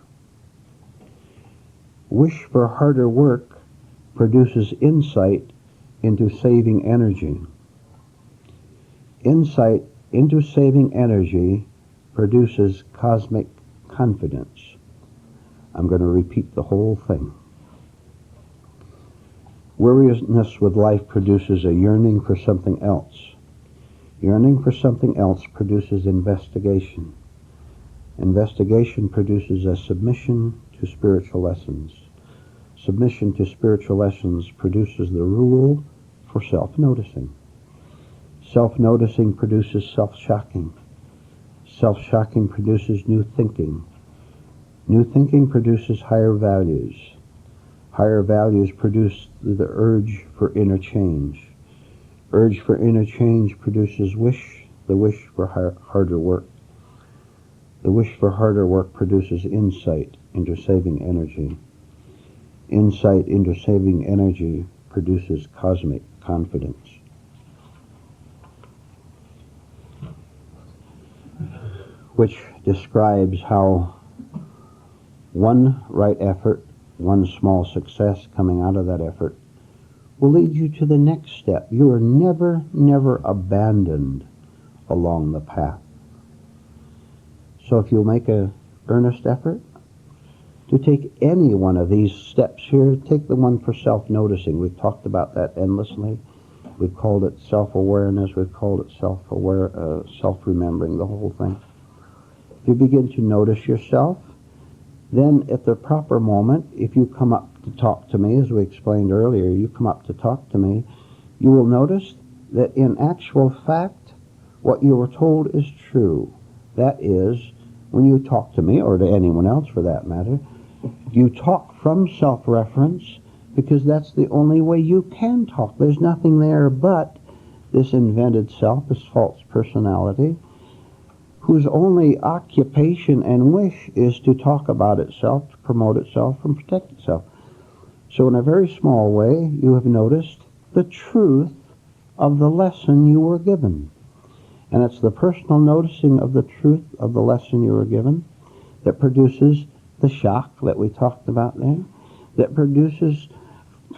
Wish for harder work produces insight into saving energy. Insight into saving energy produces cosmic confidence. I'm going to repeat the whole thing. Weariness with life produces a yearning for something else. Yearning for something else produces investigation. Investigation produces a submission to spiritual lessons. Submission to spiritual lessons produces the rule for self-noticing. Self-noticing produces self-shocking. Self-shocking produces new thinking. New thinking produces higher values. Higher values produce the urge for interchange. Urge for interchange produces wish, the wish for harder work. The wish for harder work produces insight into saving energy. Insight into saving energy produces cosmic confidence. Which describes how one right effort, one small success coming out of that effort will lead you to the next step. You are never abandoned along the path. So if you'll make an earnest effort to take any one of these steps here, take the one for self-noticing. We've talked about that endlessly. We've called it self-awareness. We've called it self-remembering, the whole thing. If you begin to notice yourself, then at the proper moment, if you come up to talk to me, as we explained earlier, you come up to talk to me, you will notice that in actual fact, what you were told is true. That is, when you talk to me, or to anyone else for that matter, you talk from self-reference because that's the only way you can talk. There's nothing there but this invented self, this false personality, whose only occupation and wish is to talk about itself, to promote itself, and protect itself. So in a very small way, you have noticed the truth of the lesson you were given. And it's the personal noticing of the truth of the lesson you were given that produces the shock that we talked about there, that produces,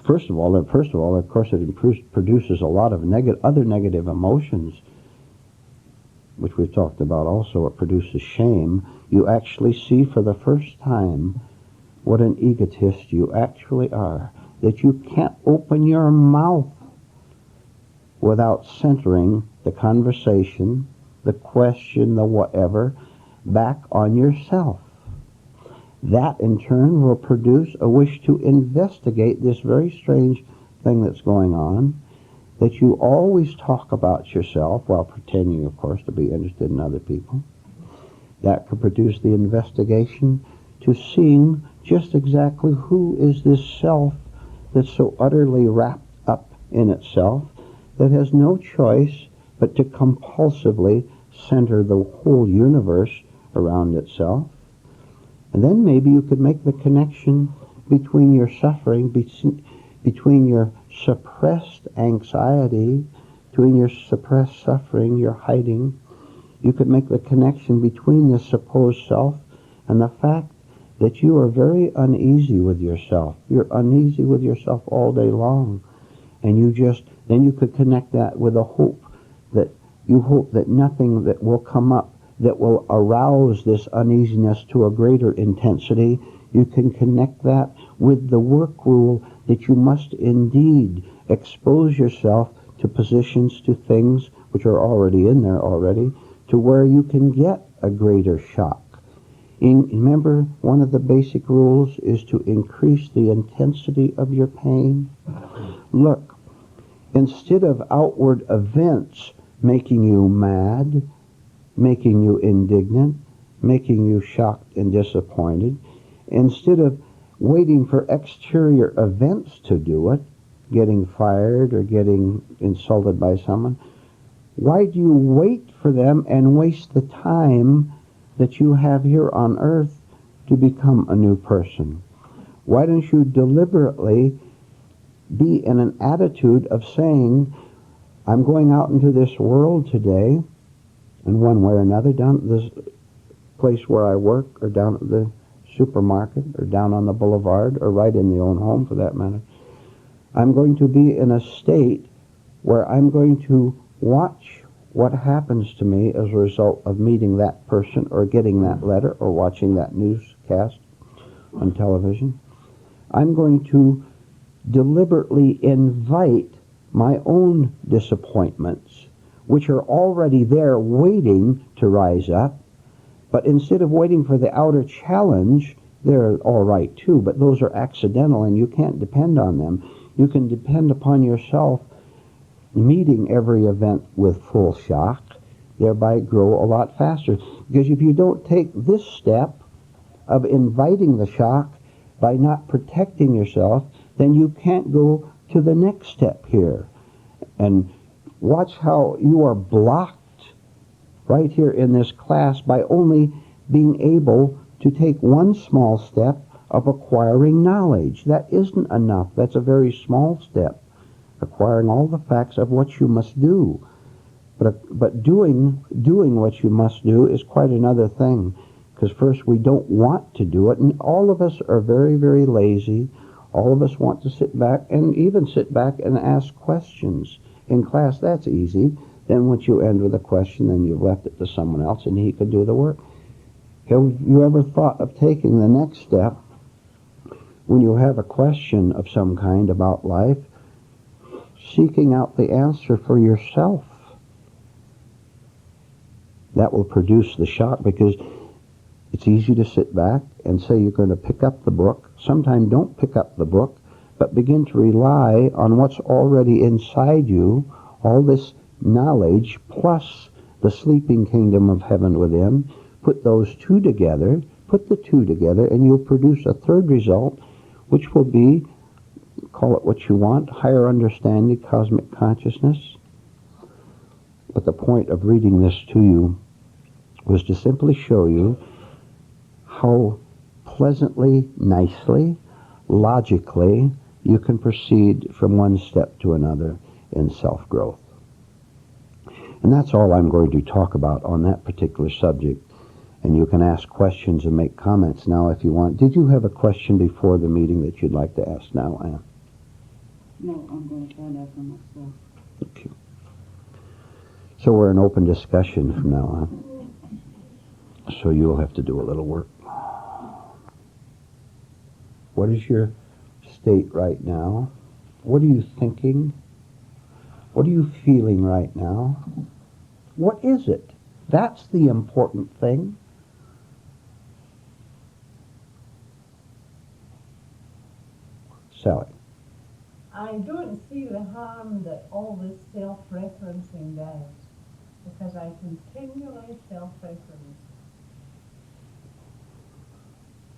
first of all, of course, it produces a lot of other negative emotions, which we've talked about also. It produces shame. You actually see for the first time what an egotist you actually are, that you can't open your mouth without centering the conversation, the question, the whatever, back on yourself. That in turn will produce a wish to investigate this very strange thing that's going on, that you always talk about yourself while pretending, of course, to be interested in other people. That could produce the investigation to seeing just exactly who is this self that's so utterly wrapped up in itself that has no choice but to compulsively center the whole universe around itself. And then maybe you could make the connection between your suffering, between your suppressed anxiety, between your suppressed suffering, your hiding. You could make the connection between this supposed self and the fact that you are very uneasy with yourself. You're uneasy with yourself all day long. And then you could connect that with a hope that you hope that nothing that will come up that will arouse this uneasiness to a greater intensity. You can connect that with the work rule that you must indeed expose yourself to positions, to things which are already in there already, to where you can get a greater shock. Remember, one of the basic rules is to increase the intensity of your pain. Look, instead of outward events making you mad, making you indignant, making you shocked and disappointed, instead of waiting for exterior events to do it, getting fired or getting insulted by someone, why do you wait for them and waste the time that you have here on earth to become a new person? Why don't you deliberately be in an attitude of saying, I'm going out into this world today, in one way or another, down at this place where I work, or down at the supermarket, or down on the boulevard, or right in the own home for that matter. I'm going to be in a state where I'm going to watch what happens to me as a result of meeting that person, or getting that letter, or watching that newscast on television. I'm going to deliberately invite my own disappointments, which are already there waiting to rise up. But instead of waiting for the outer challenge, they're all right too, but those are accidental and you can't depend on them. You can depend upon yourself meeting every event with full shock, thereby grow a lot faster. Because if you don't take this step of inviting the shock by not protecting yourself, then you can't go to the next step here. And watch how you are blocked right here in this class by only being able to take one small step of acquiring knowledge. That isn't enough. That's a very small step, acquiring all the facts of what you must do. But doing what you must do is quite another thing, because first we don't want to do it, and all of us are very, very lazy. All of us want to sit back and ask questions. In class, that's easy. Then once you end with a question, then you've left it to someone else and he can do the work. Have you ever thought of taking the next step when you have a question of some kind about life, seeking out the answer for yourself? That will produce the shock, because it's easy to sit back and say you're going to pick up the book. Sometimes don't pick up the book, but begin to rely on what's already inside you, all this knowledge plus the sleeping kingdom of heaven within. Put those two together, and you'll produce a third result, which will be, call it what you want, higher understanding, cosmic consciousness. But the point of reading this to you was to simply show you how pleasantly, nicely, logically, you can proceed from one step to another in self-growth. And that's all I'm going to talk about on that particular subject. And you can ask questions and make comments now if you want. Did you have a question before the meeting that you'd like to ask now, Anne? No, I'm going to find out for myself. Okay. So we're in open discussion from now on. So you'll have to do a little work. What is your state right now? What are you thinking? What are you feeling right now? What is it? That's the important thing. Sally. I don't see the harm that all this self-referencing does, because I continually self-reference.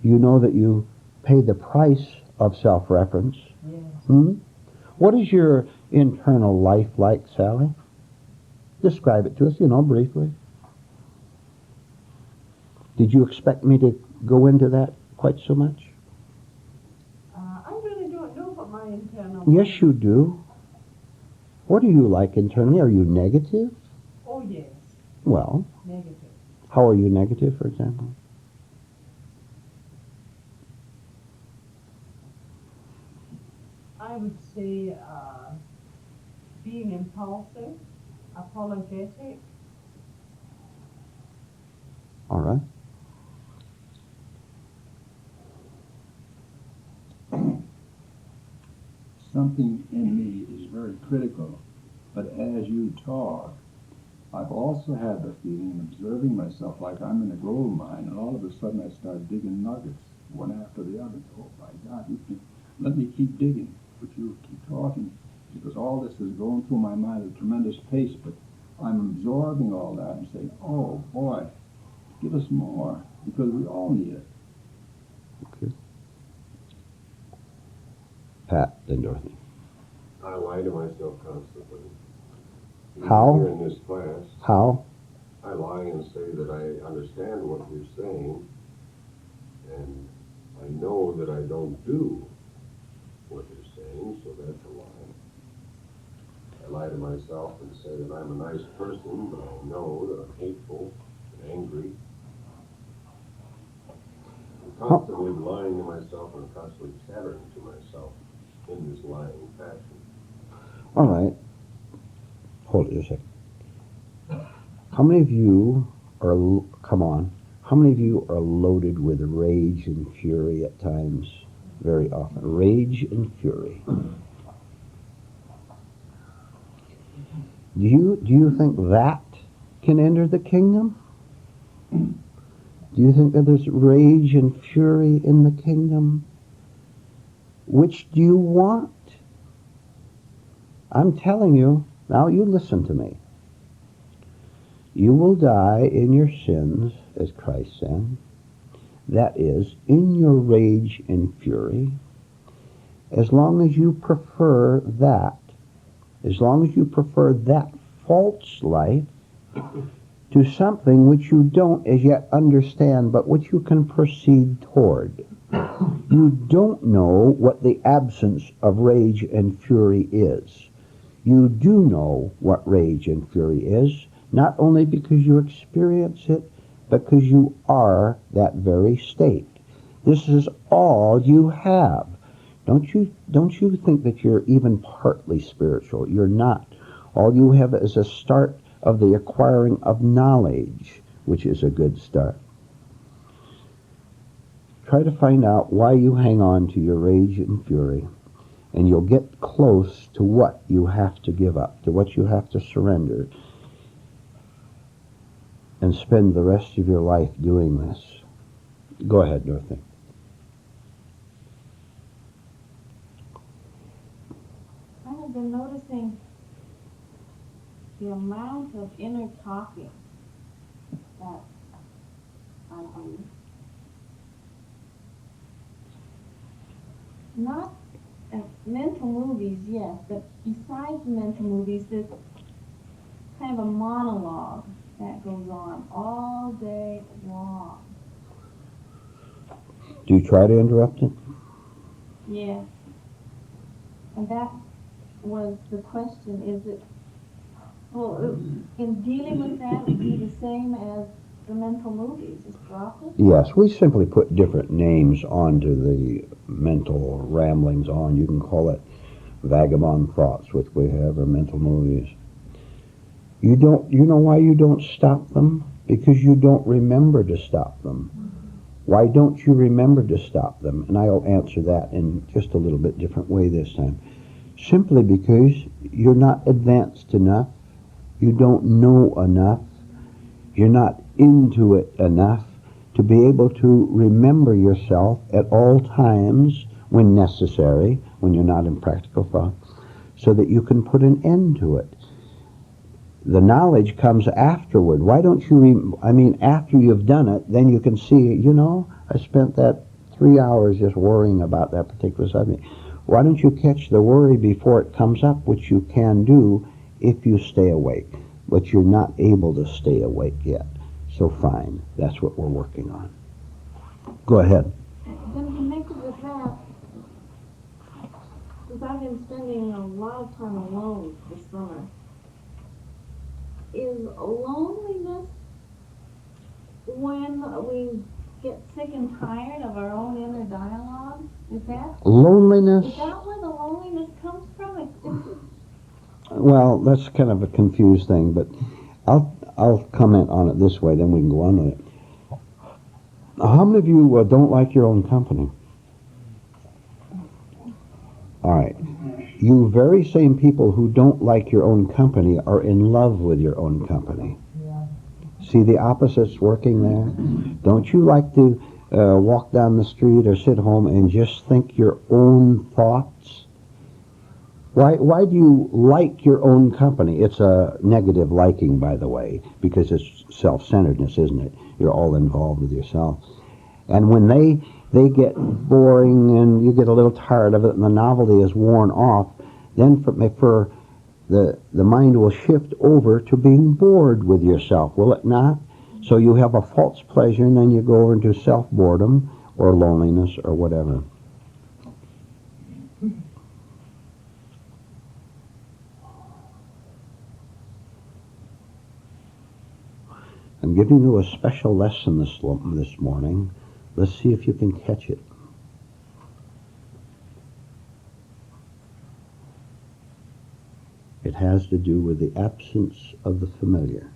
You know that you pay the price of self-reference. Yes. Hmm? What is your internal life like, Sally? Describe it to us, briefly. Did you expect me to go into that quite so much? I really don't know what my internal. Yes, you do. What are you like internally? Are you negative? Oh, yes. Well, Negative. how are you negative, for example? I would say being impulsive, apologetic. All right. Something in me is very critical, but as you talk, I've also had the feeling in observing myself like I'm in a gold mine, and all of a sudden I start digging nuggets, one after the other. Oh my God, let me keep digging, but you keep talking, because all this is going through my mind at a tremendous pace, but I'm absorbing all that and saying, oh boy, give us more, because we all need it. Okay. Pat, then Dorothy. I lie to myself constantly. Even How? Here in this class, How? I lie and say that I understand what you're saying, and I know that I don't do what you're saying, so that's a lie. I lie to myself and say that I'm a nice person, but I know that I'm hateful and angry. I'm constantly lying to myself, and I'm constantly chattering to myself in this lying fashion. All right. Hold it a second. How many of you are, how many of you are loaded with rage and fury at times? Very often. Rage and fury. Do you think that can enter the kingdom? Do you think that there's rage and fury in the kingdom? Which do you want? I'm telling you, now you listen to me. You will die in your sins, as Christ said. That is, in your rage and fury, as long as you prefer that, false life to something which you don't as yet understand, but which you can proceed toward. You don't know what the absence of rage and fury is. You do know what rage and fury is, not only because you experience it, but because you are that very state. This is all you have. Don't you think that you're even partly spiritual? You're not. All you have is a start of the acquiring of knowledge, which is a good start. Try to find out why you hang on to your rage and fury, and you'll get close to what you have to give up, to what you have to surrender, and spend the rest of your life doing this. Go ahead, Dorothy. I have been noticing the amount of inner talking that I do. Not mental movies, yes, but besides mental movies, there's kind of a monologue that goes on all day long. Do you try to interrupt it? Yes. And that was the question, is it, well, in dealing with that, it would be the same as the mental movies, just drop it? Yes, we simply put different names onto the mental ramblings on. You can call it vagabond thoughts, which we have, or mental movies. You know why you don't stop them? Because you don't remember to stop them. Why don't you remember to stop them? And I'll answer that in just a little bit different way this time. Simply because you're not advanced enough, you don't know enough, you're not into it enough to be able to remember yourself at all times when necessary, when you're not in practical thought, so that you can put an end to it. The knowledge comes afterward. Why don't you, after you've done it, then you can see, I spent that 3 hours just worrying about that particular subject. Why don't you catch the worry before it comes up, which you can do if you stay awake, but you're not able to stay awake yet. So fine, that's what we're working on. Go ahead. Then connected with that, since I've been spending a lot of time alone this summer, is loneliness when we get sick and tired of our own inner dialogue? Is that Loneliness, where the loneliness comes from? well, that's kind of a confused thing, but I'll comment on it this way, then we can go on with it. How many of you don't like your own company? All right. You very same people who don't like your own company are in love with your own company. See the opposites working there? Don't you like to walk down the street or sit home and just think your own thoughts? Why do you like your own company? It's a negative liking, by the way, because it's self-centeredness, isn't it? You're all involved with yourself. And when they get boring and you get a little tired of it and the novelty is worn off, then for the mind will shift over to being bored with yourself, will it not? So you have a false pleasure and then you go over into self-boredom or loneliness or whatever. I'm giving you a special lesson this morning. Let's see if you can catch it. It has to do with the absence of the familiar.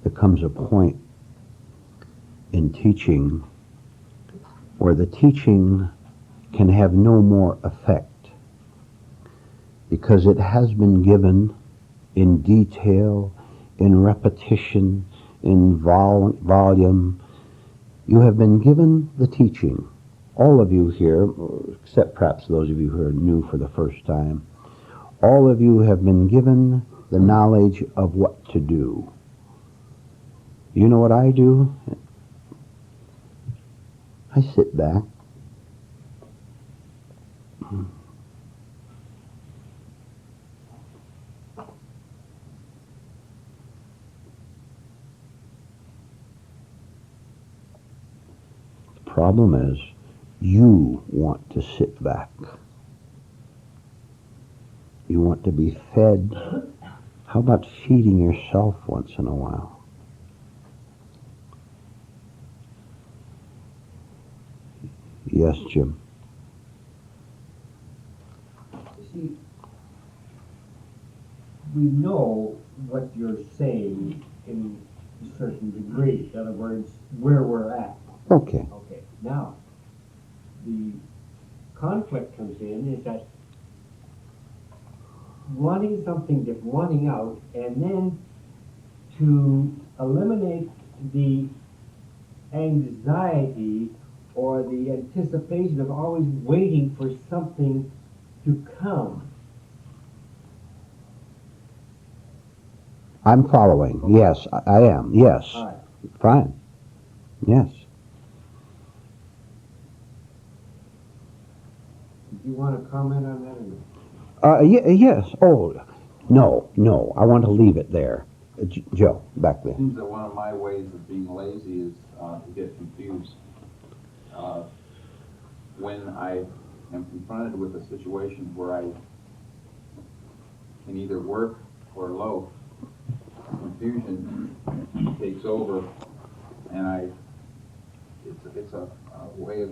There comes a point in teaching where the teaching can have no more effect because it has been given in detail, in repetition, in volume. You have been given the teaching. All of you here, except perhaps those of you who are new for the first time, all of you have been given the knowledge of what to do. You know what I do? I sit back. The problem is, you want to sit back. You want to be fed. How about feeding yourself once in a while? Yes, Jim. See, we know what you're saying in a certain degree. In other words, where we're at. Okay. Okay. Now, the conflict comes in is that wanting something different, wanting out, and then to eliminate the anxiety or the anticipation of always waiting for something to come. I'm following. Yes, I am. Yes. All right. Fine. Yes. Do you want to comment on that or no? Yes. Oh, no. I want to leave it there. Joe, back there. It seems that one of my ways of being lazy is to get confused. When I am confronted with a situation where I can either work or loaf, confusion takes over, and it's a way of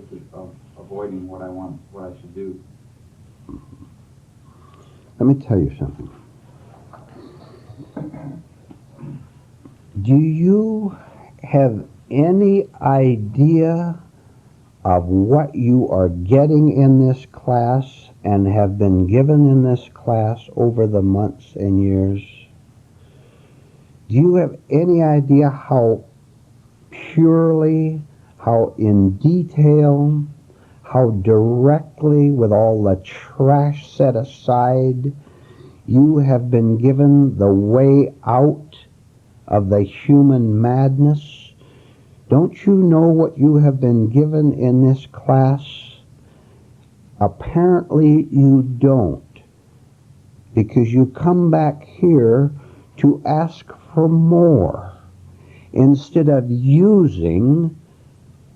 avoiding what I should do. Let me tell you something. Do you have any idea of what you are getting in this class and have been given in this class over the months and years? Do you have any idea how purely, how in detail, how directly, with all the trash set aside, you have been given the way out of the human madness? Don't you know what you have been given in this class? Apparently you don't, because you come back here to ask for more instead of using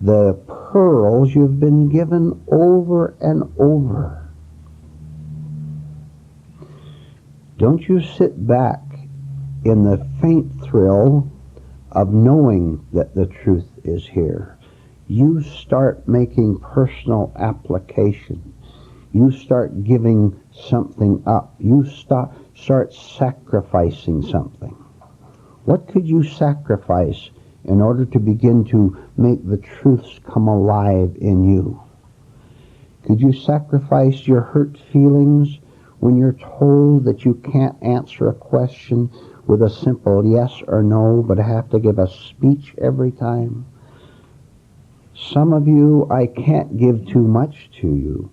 the pearls you've been given over and over. Don't you sit back in the faint thrill of knowing that the truth is here. You start making personal application. You start giving something up. You start sacrificing something. What could you sacrifice in order to begin to make the truths come alive in you? Could you sacrifice your hurt feelings when you're told that you can't answer a question with a simple yes or no, but have to give a speech every time? Some of you, I can't give too much to you.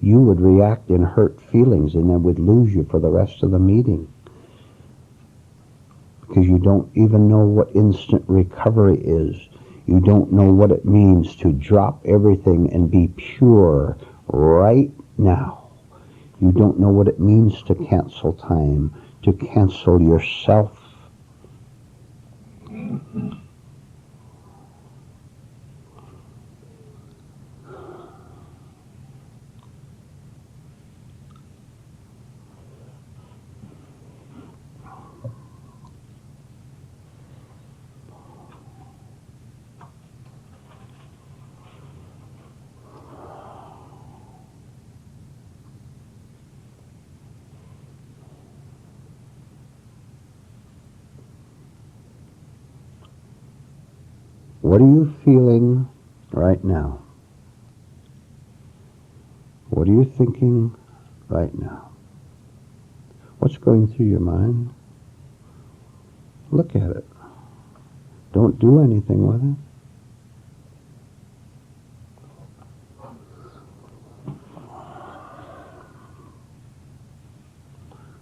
You would react in hurt feelings and then would lose you for the rest of the meeting, because you don't even know what instant recovery is. You don't know what it means to drop everything and be pure right now. You don't know what it means to cancel time, to cancel yourself. What are you feeling right now? What are you thinking right now? What's going through your mind? Look at it. Don't do anything with it.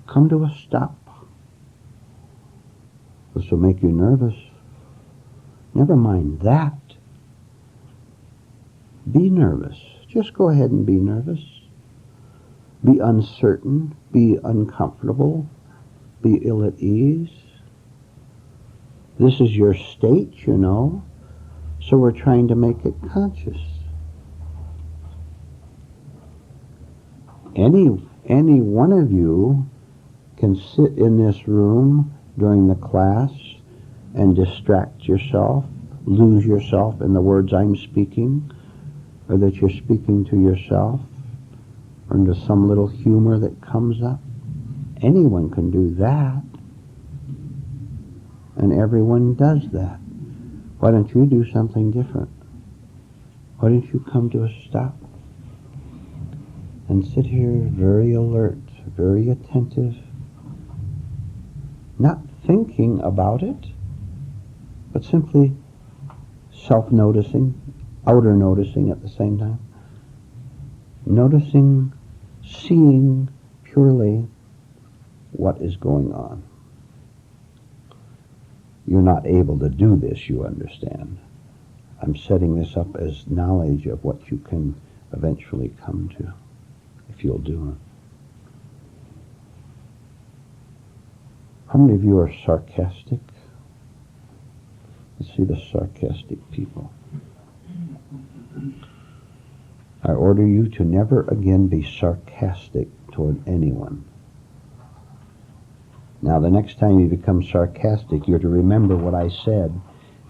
Come to a stop. This will make you nervous. Never mind that. Be nervous. Just go ahead and be nervous. Be uncertain. Be uncomfortable. Be ill at ease. This is your state, you know. So we're trying to make it conscious. Any one of you can sit in this room during the class and distract yourself, lose yourself in the words I'm speaking, or that you're speaking to yourself, or into some little humor that comes up. Anyone can do that. And everyone does that. Why don't you do something different? Why don't you come to a stop and sit here very alert, very attentive, not thinking about it, but simply self-noticing, outer noticing at the same time. Noticing, seeing purely what is going on. You're not able to do this, you understand. I'm setting this up as knowledge of what you can eventually come to, if you'll do it. How many of you are sarcastic? Let's see the sarcastic people. I order you to never again be sarcastic toward anyone. Now, the next time you become sarcastic, you're to remember what I said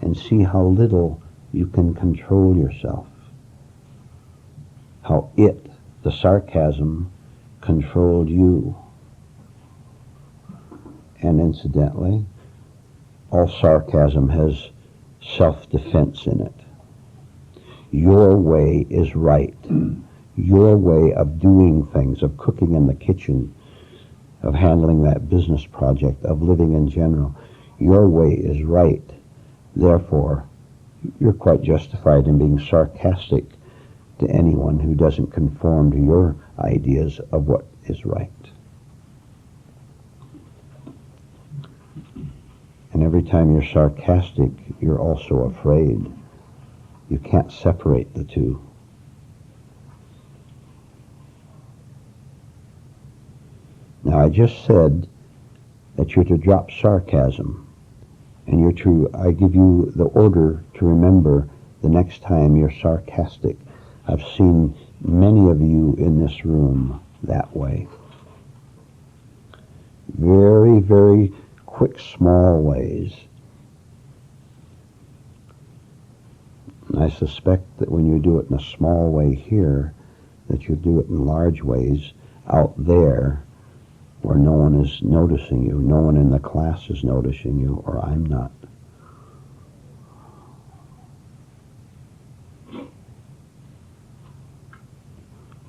and see how little you can control yourself. How the sarcasm, controlled you. And incidentally, all sarcasm has self-defense in it. Your way is right. Your way of doing things, of cooking in the kitchen, of handling that business project, of living in general. your way is right. Therefore, you're quite justified in being sarcastic to anyone who doesn't conform to your ideas of what is right. And every time you're sarcastic, you're also afraid. You can't separate the two. Now, I just said that you're to drop sarcasm, and I give you the order to remember the next time you're sarcastic. I've seen many of you in this room that way. Very, very quick, small ways. And I suspect that when you do it in a small way here, that you'll do it in large ways out there where no one is noticing you, no one in the class is noticing you, or I'm not.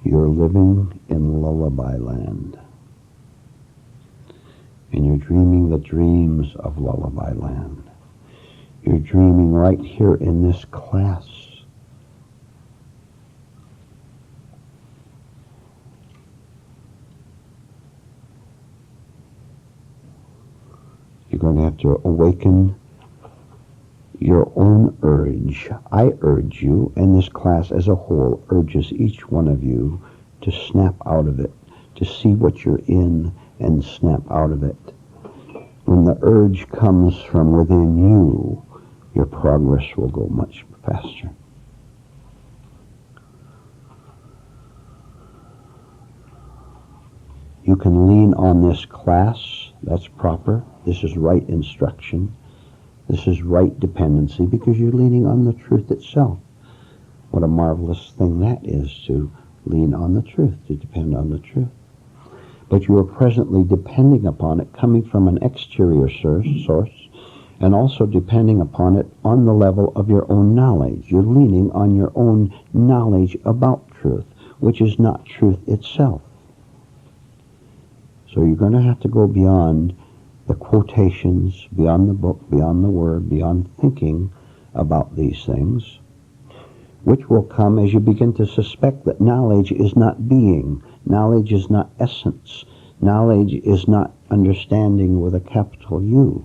You're living in lullaby land. And you're dreaming the dreams of lullaby land. You're dreaming right here in this class. You're going to have to awaken your own urge. I urge you, and this class as a whole urges each one of you to snap out of it, to see what you're in and snap out of it. When the urge comes from within you, your progress will go much faster. You can lean on this class. That's proper. This is right instruction. This is right dependency because you're leaning on the truth itself. What a marvelous thing that is, to lean on the truth, to depend on the truth. But you are presently depending upon it coming from an exterior source, and also depending upon it on the level of your own knowledge. You're leaning on your own knowledge about truth, which is not truth itself. So you're going to have to go beyond the quotations, beyond the book, beyond the word, beyond thinking about these things, which will come as you begin to suspect that knowledge is not being, knowledge is not essence, knowledge is not understanding with a capital U.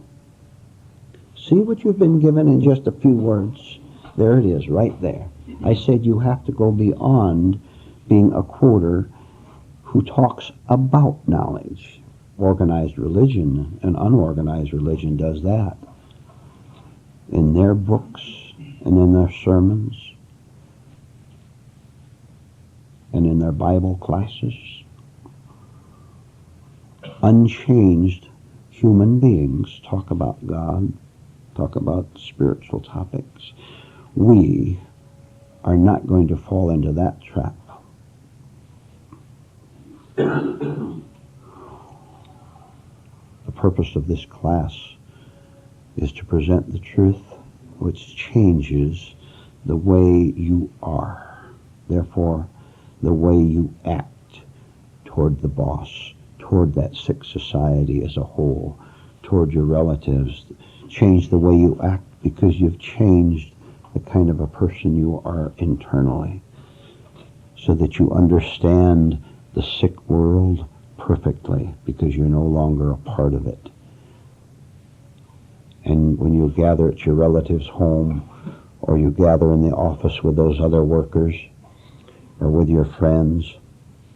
See what you've been given in just a few words? There it is, right there. I said you have to go beyond being a quoter who talks about knowledge. Organized religion and unorganized religion does that. In their books and in their sermons and in their Bible classes. Unchanged human beings talk about God, talk about spiritual topics. We are not going to fall into that trap. The purpose of this class is to present the truth which changes the way you are. Therefore, the way you act toward the boss, toward that sick society as a whole, toward your relatives. Change the way you act because you've changed the kind of a person you are internally, so that you understand the sick world perfectly because you're no longer a part of it. And when you gather at your relative's home, or you gather in the office with those other workers, or with your friends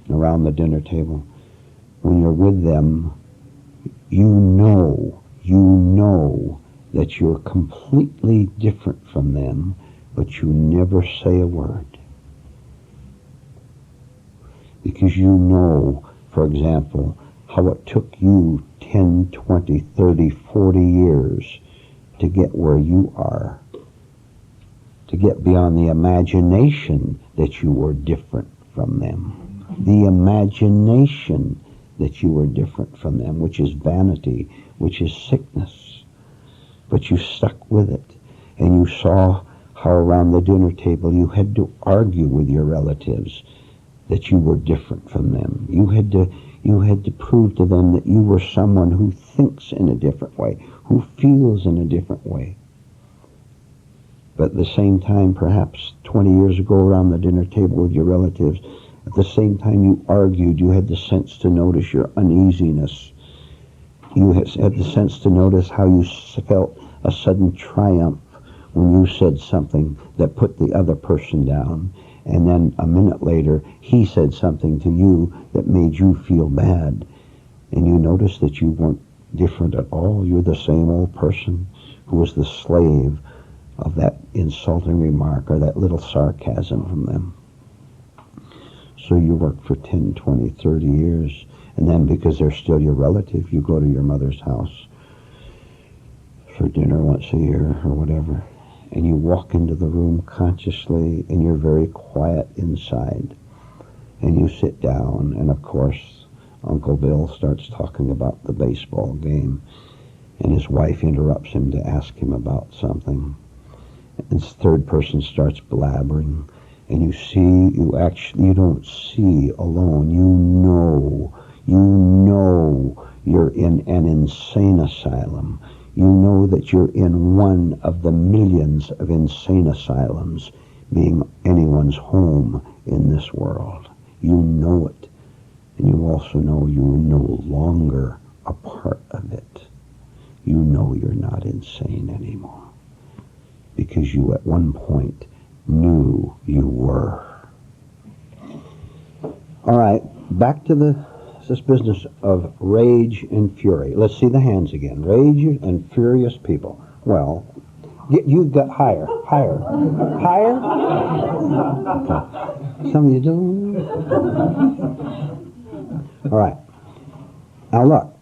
around the dinner table, when you're with them, you know that you're completely different from them, but you never say a word. Because you know, for example, how it took you 10, 20, 30, 40 years to get where you are, to get beyond the imagination that you were different from them. The imagination that you were different from them, which is vanity, which is sickness. But you stuck with it, and you saw how around the dinner table you had to argue with your relatives that you were different from them. You had to prove to them that you were someone who thinks in a different way, who feels in a different way. But at the same time, perhaps 20 years ago around the dinner table with your relatives, at the same time you argued, you had the sense to notice your uneasiness. You had the sense to notice how you felt a sudden triumph when you said something that put the other person down. And then a minute later, he said something to you that made you feel bad. And you noticed that you weren't different at all. You're the same old person who was the slave of that insulting remark or that little sarcasm from them. So you work for 10, 20, 30 years, and then because they're still your relative, you go to your mother's house for dinner once a year or whatever, and you walk into the room consciously, and you're very quiet inside, and you sit down, and of course Uncle Bill starts talking about the baseball game, and his wife interrupts him to ask him about something, and this third person starts blabbering, and you don't see alone, you know you're in an insane asylum. You know that you're in one of the millions of insane asylums being anyone's home in this world. You know it. And you also know you're no longer a part of it. You know you're not insane anymore. Because you at one point knew you were. All right, back to this business of rage and fury. Let's see the hands again. Rage and furious people. Well, you got higher. Higher? Okay. Some of you don't. All right. Now look,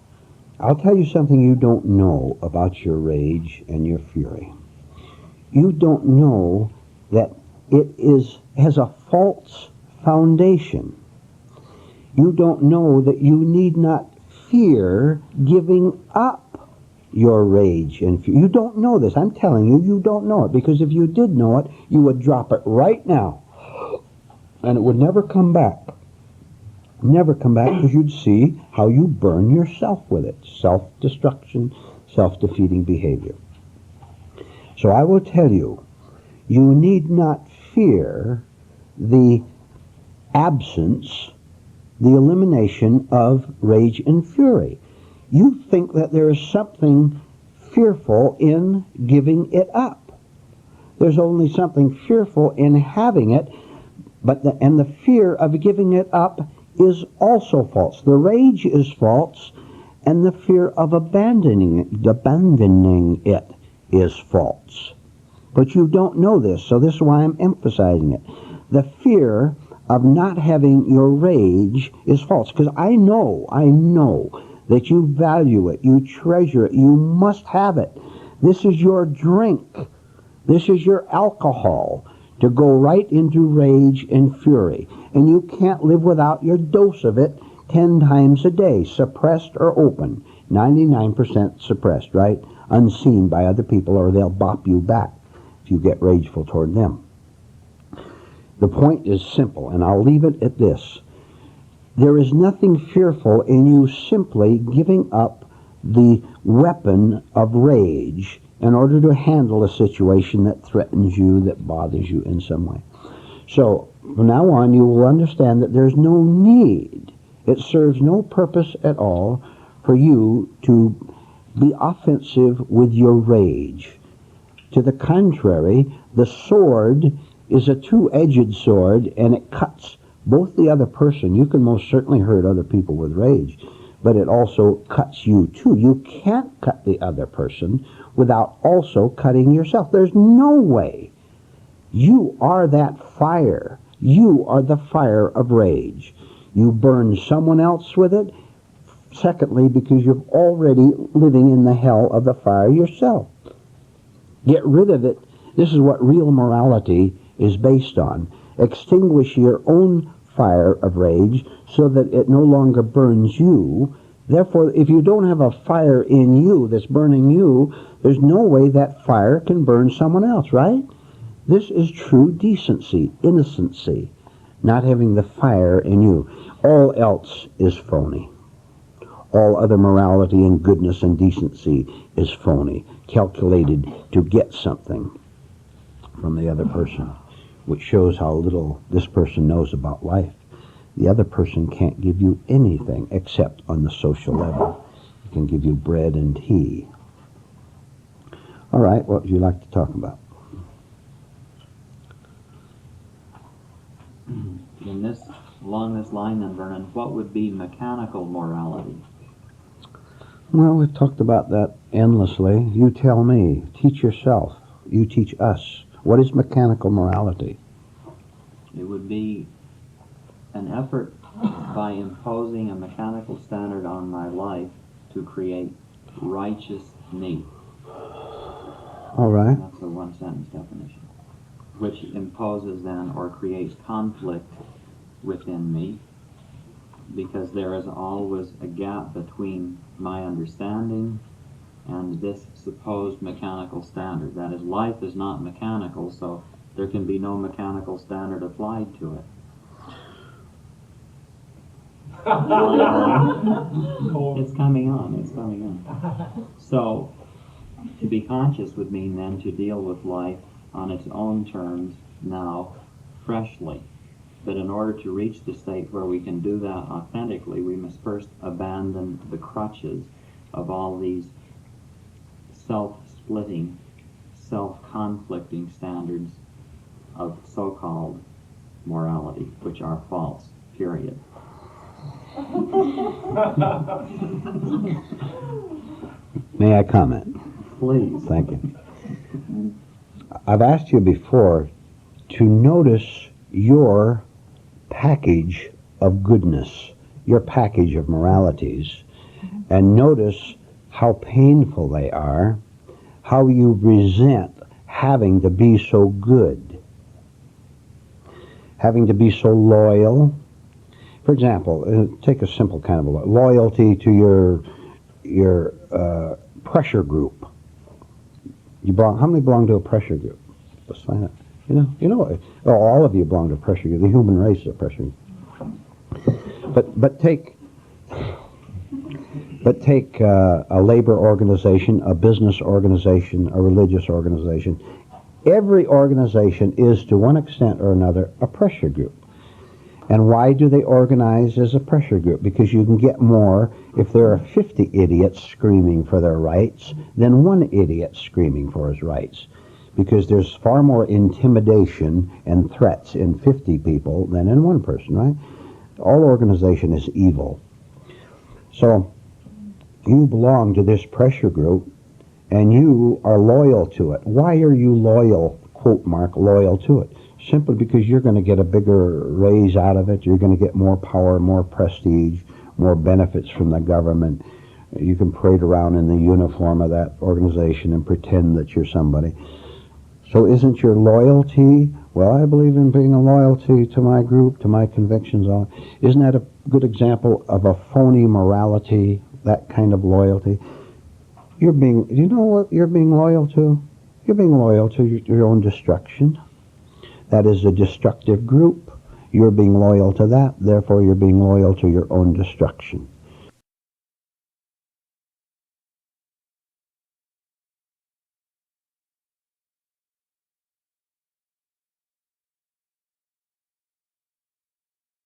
I'll tell you something you don't know about your rage and your fury. You don't know that it has a false foundation. You don't know that you need not fear giving up your rage and fear. You don't know this. I'm telling you, you don't know it. Because if you did know it, you would drop it right now. And it would never come back. Never come back, because you'd see how you burn yourself with it. Self-destruction, self-defeating behavior. So I will tell you, you need not fear the absence, the elimination of rage and fury. You think that there is something fearful in giving it up. There's only something fearful in having it, and the fear of giving it up is also false. The rage is false, and the fear of abandoning it is false. But you don't know this, so this is why I'm emphasizing it. The fear of not having your rage is false, because I know that you value it, you treasure it, you must have it. This is your drink. This is your alcohol to go right into rage and fury. And you can't live without your dose of it 10 times a day, suppressed or open. 99% suppressed, right? Unseen by other people, or they'll bop you back if you get rageful toward them. The point is simple, and I'll leave it at this. There is nothing fearful in you simply giving up the weapon of rage in order to handle a situation that threatens you, that bothers you in some way. So, from now on, you will understand that there's no need, it serves no purpose at all for you to be offensive with your rage. To the contrary, the sword is a two-edged sword, and it cuts both the other person. You can most certainly hurt other people with rage, but it also cuts you too. You can't cut the other person without also cutting yourself. There's no way. You are that fire. You are the fire of rage. You burn someone else with it. Secondly, because you're already living in the hell of the fire yourself. Get rid of it. This is what real morality is based on. Extinguish your own fire of rage so that it no longer burns you. Therefore, if you don't have a fire in you that's burning you, there's no way that fire can burn someone else, right? This is true decency, innocency, not having the fire in you. All else is phony. All other morality and goodness and decency is phony, calculated to get something from the other person, which shows how little this person knows about life. The other person can't give you anything except on the social level. It can give you bread and tea. All right, what would you like to talk about? Along this line then, Vernon, what would be mechanical morality? Well, we've talked about that endlessly. You tell me. Teach yourself. You teach us. What is mechanical morality? It would be an effort by imposing a mechanical standard on my life to create righteous me. All right. That's a one-sentence definition, which imposes then or creates conflict within me, because there is always a gap between my understanding and this supposed mechanical standard. That is, life is not mechanical, so there can be no mechanical standard applied to it. It's coming on. So, to be conscious would mean then to deal with life on its own terms now, freshly. But in order to reach the state where we can do that authentically, we must first abandon the crutches of all these self-splitting, self-conflicting standards of so-called morality, which are false, period. May I comment? Please. Thank you. I've asked you before to notice your package of goodness, your package of moralities, and notice how painful they are, how you resent having to be so good, having to be so loyal. For example, take a simple kind of loyalty to your pressure group. How many belong to a pressure group? Let's find out. All of you belong to a pressure group. The human race is a pressure group. But take a labor organization, a business organization, a religious organization. Every organization is, to one extent or another, a pressure group. And why do they organize as a pressure group? Because you can get more if there are 50 idiots screaming for their rights than one idiot screaming for his rights. Because there's far more intimidation and threats in 50 people than in one person, right? All organization is evil. So you belong to this pressure group, and you are loyal to it. Why are you loyal, quote mark, loyal to it? Simply because you're going to get a bigger raise out of it. You're going to get more power, more prestige, more benefits from the government. You can parade around in the uniform of that organization and pretend that you're somebody. So isn't your loyalty, well, I believe in being a loyalty to my group, to my convictions. Isn't that a good example of a phony morality, that kind of loyalty? You know what you're being loyal to? You're being loyal to your own destruction. That is a destructive group. You're being loyal to that, therefore you're being loyal to your own destruction.